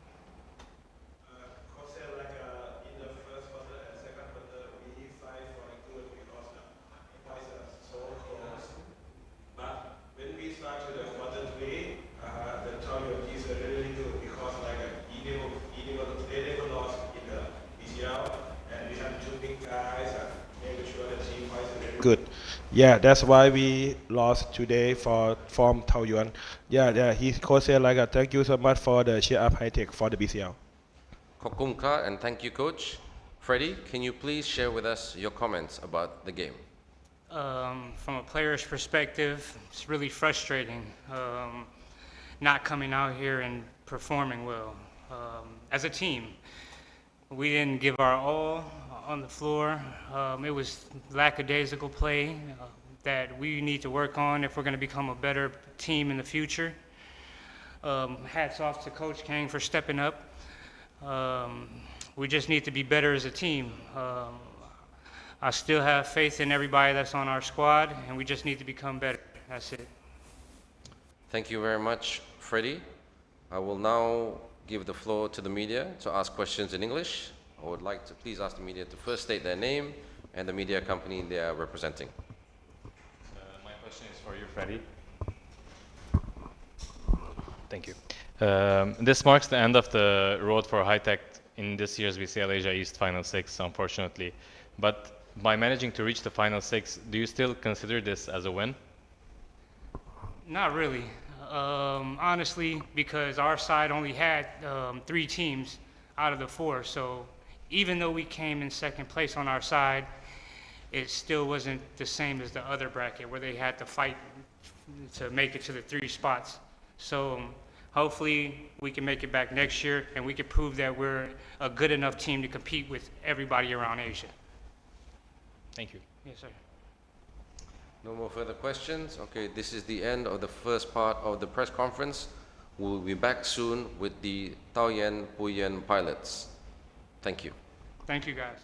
Good. Yeah, that's why we lost today from Taoyuan. Yeah. His coach said thank you so much for the cheer up high tech for the BCL. Kokumka, and thank you, Coach. Freddie, can you please share with us your comments about the game? From a player's perspective, it's really frustrating not coming out here and performing well. As a team, we didn't give our all on the floor. It was lackadaisical play that we need to work on if we're going to become a better team in the future. Hats off to Coach Kang for stepping up. We just need to be better as a team. I still have faith in everybody that's on our squad, and we just need to become better. That's it. Thank you very much, Freddie. I will now give the floor to the media to ask questions in English. I would like to please ask the media to first state their name and the media company they are representing. My question is for you, Freddie. Thank you. This marks the end of the road for high-tech in this year's BCL Asia East Final 6, unfortunately. But by managing to reach the Final 6, do you still consider this as a win? Not really. Honestly, because our side only had 3 teams out of the 4, so even though we came in second place on our side, it still wasn't the same as the other bracket where they had to fight to make it to the 3 spots. So hopefully we can make it back next year and we can prove that we're a good enough team to compete with everybody around Asia. Thank you. Yes, sir. No more further questions. Okay, this is the end of the first part of the press conference. We'll be back soon with the Taoyuan Pauian pilots. Thank you. Thank you, guys.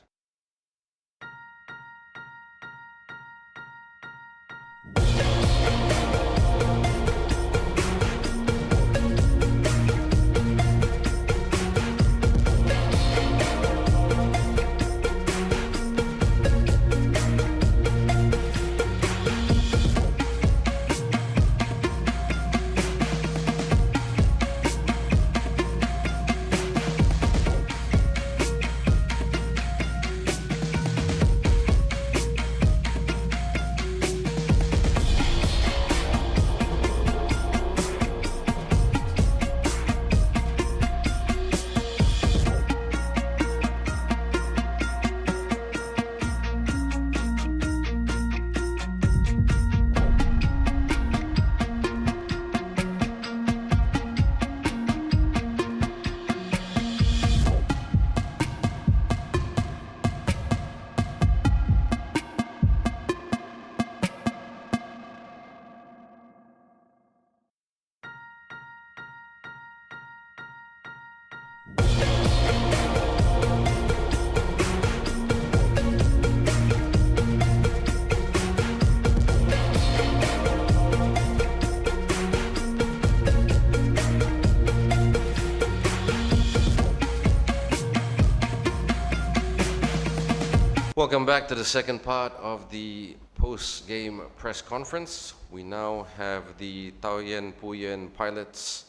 Welcome back to the second part of the post-game press conference. We now have the Taoyuan Pauian Pilots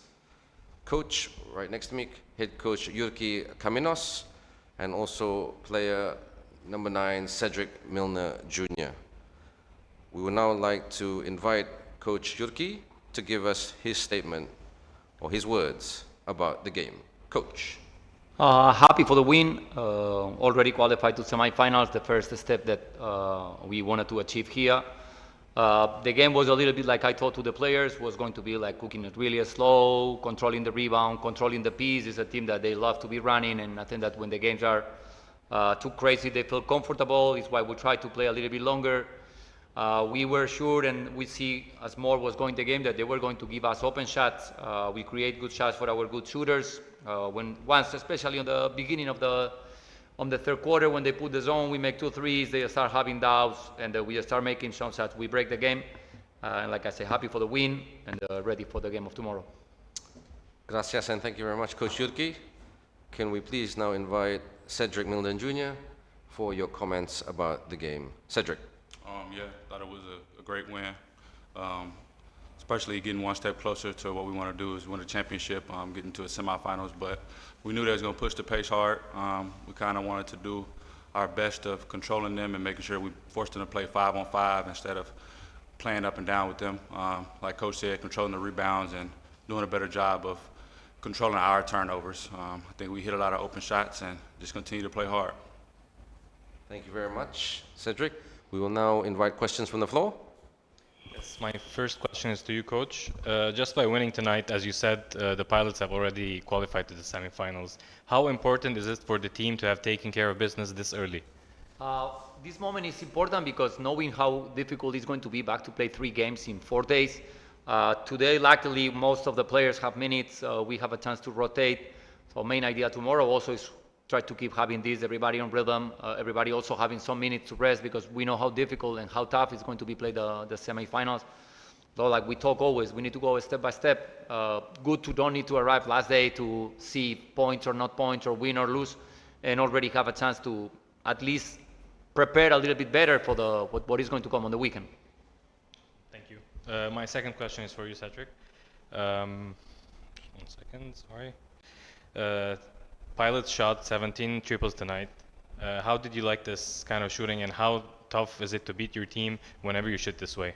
coach right next to me, head coach Jyrki Kaminos, and also player number 9, Cedric Milner Jr. We would now like to invite Coach Jyrki to give us his statement or his words about the game. Coach. Happy for the win. Already qualified to semifinals, the first step that we wanted to achieve here. The game was a little bit like I told to the players, was going to be like cooking it really slow, controlling the rebound, controlling the piece. It's a team that they love to be running, and I think that when the games are too crazy, they feel comfortable. It's why we try to play a little bit longer. We were sure, and we see as more was going the game, that they were going to give us open shots. We create good shots for our good shooters. Once, especially on the beginning of the third quarter, when they put the zone, we make 2 threes, they start having doubts, and we start making some shots. We break the game, and like I say, happy for the win, and ready for the game of tomorrow. Gracias, and thank you very much, Coach Jyrki. Can we please now invite Cedric Milner Jr. for your comments about the game. Cedric. Yeah, thought it was a great win. Especially getting one step closer to what we want to do is win a championship, getting to a semifinals. But we knew they was going to push the pace hard. We kind of wanted to do our best of controlling them and making sure we forced them to play 5-on-5 instead of playing up and down with them. Like Coach said, controlling the rebounds and doing a better job of controlling our turnovers. I think we hit a lot of open shots and just continue to play hard. Thank you very much, Cedric. We will now invite questions from the floor. Yes, my first question is to you, Coach. Just by winning tonight, as you said, the Pilots have already qualified to the semifinals. How important is it for the team to have taken care of business this early? This moment is important because knowing how difficult it's going to be back to play 3 games in 4 days. Today, luckily, most of the players have minutes. We have a chance to rotate. So main idea tomorrow also is try to keep having this, everybody on rhythm, everybody also having some minutes to rest, because we know how difficult and how tough it's going to be play the semifinals. So like we talk always, we need to go step by step. Good to don't need to arrive last day to see points or not points or win or lose, and already have a chance to at least prepare a little bit better for what is going to come on the weekend. Thank you. My second question is for you, Cedric. 1 second, sorry. Pilots shot 17 triples tonight. How did you like this kind of shooting, and how tough is it to beat your team whenever you shoot this way?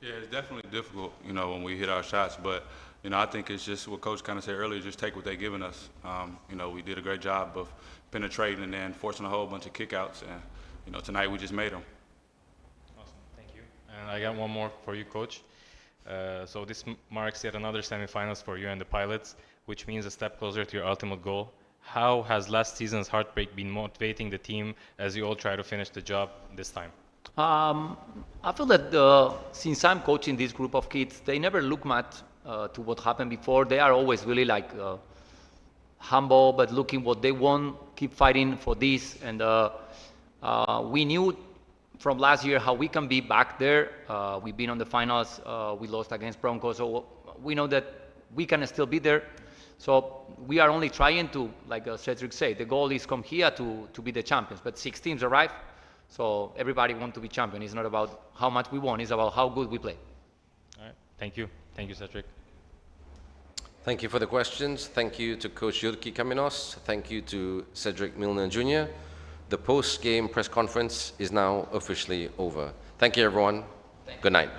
Yeah, it's definitely difficult, when we hit our shots, but, I think it's just what Coach kind of said earlier, just take what they're giving us. We did a great job of penetrating and then forcing a whole bunch of kickouts, and, tonight we just made them. Awesome, thank you. And I got one more for you, Coach. So this marks yet another semifinals for you and the Pilots, which means a step closer to your ultimate goal. How has last season's heartbreak been motivating the team as you all try to finish the job this time? I feel that since I'm coaching this group of kids, they never look much to what happened before. They are always really like humble, but looking what they want, keep fighting for this. And we knew from last year how we can be back there. We've been on the finals. We lost against Broncos, so we know that we can still be there. So we are only trying to, like Cedric said, the goal is come here to be the champions. But 6 teams arrive, so everybody wants to be champion. It's not about how much we won, it's about how good we play. All right, thank you. Thank you, Cedric. Thank you for the questions. Thank you to Coach Jyrki Kaminos. Thank you to Cedric Milner Jr. The post-game press conference is now officially over. Thank you, everyone. Good night.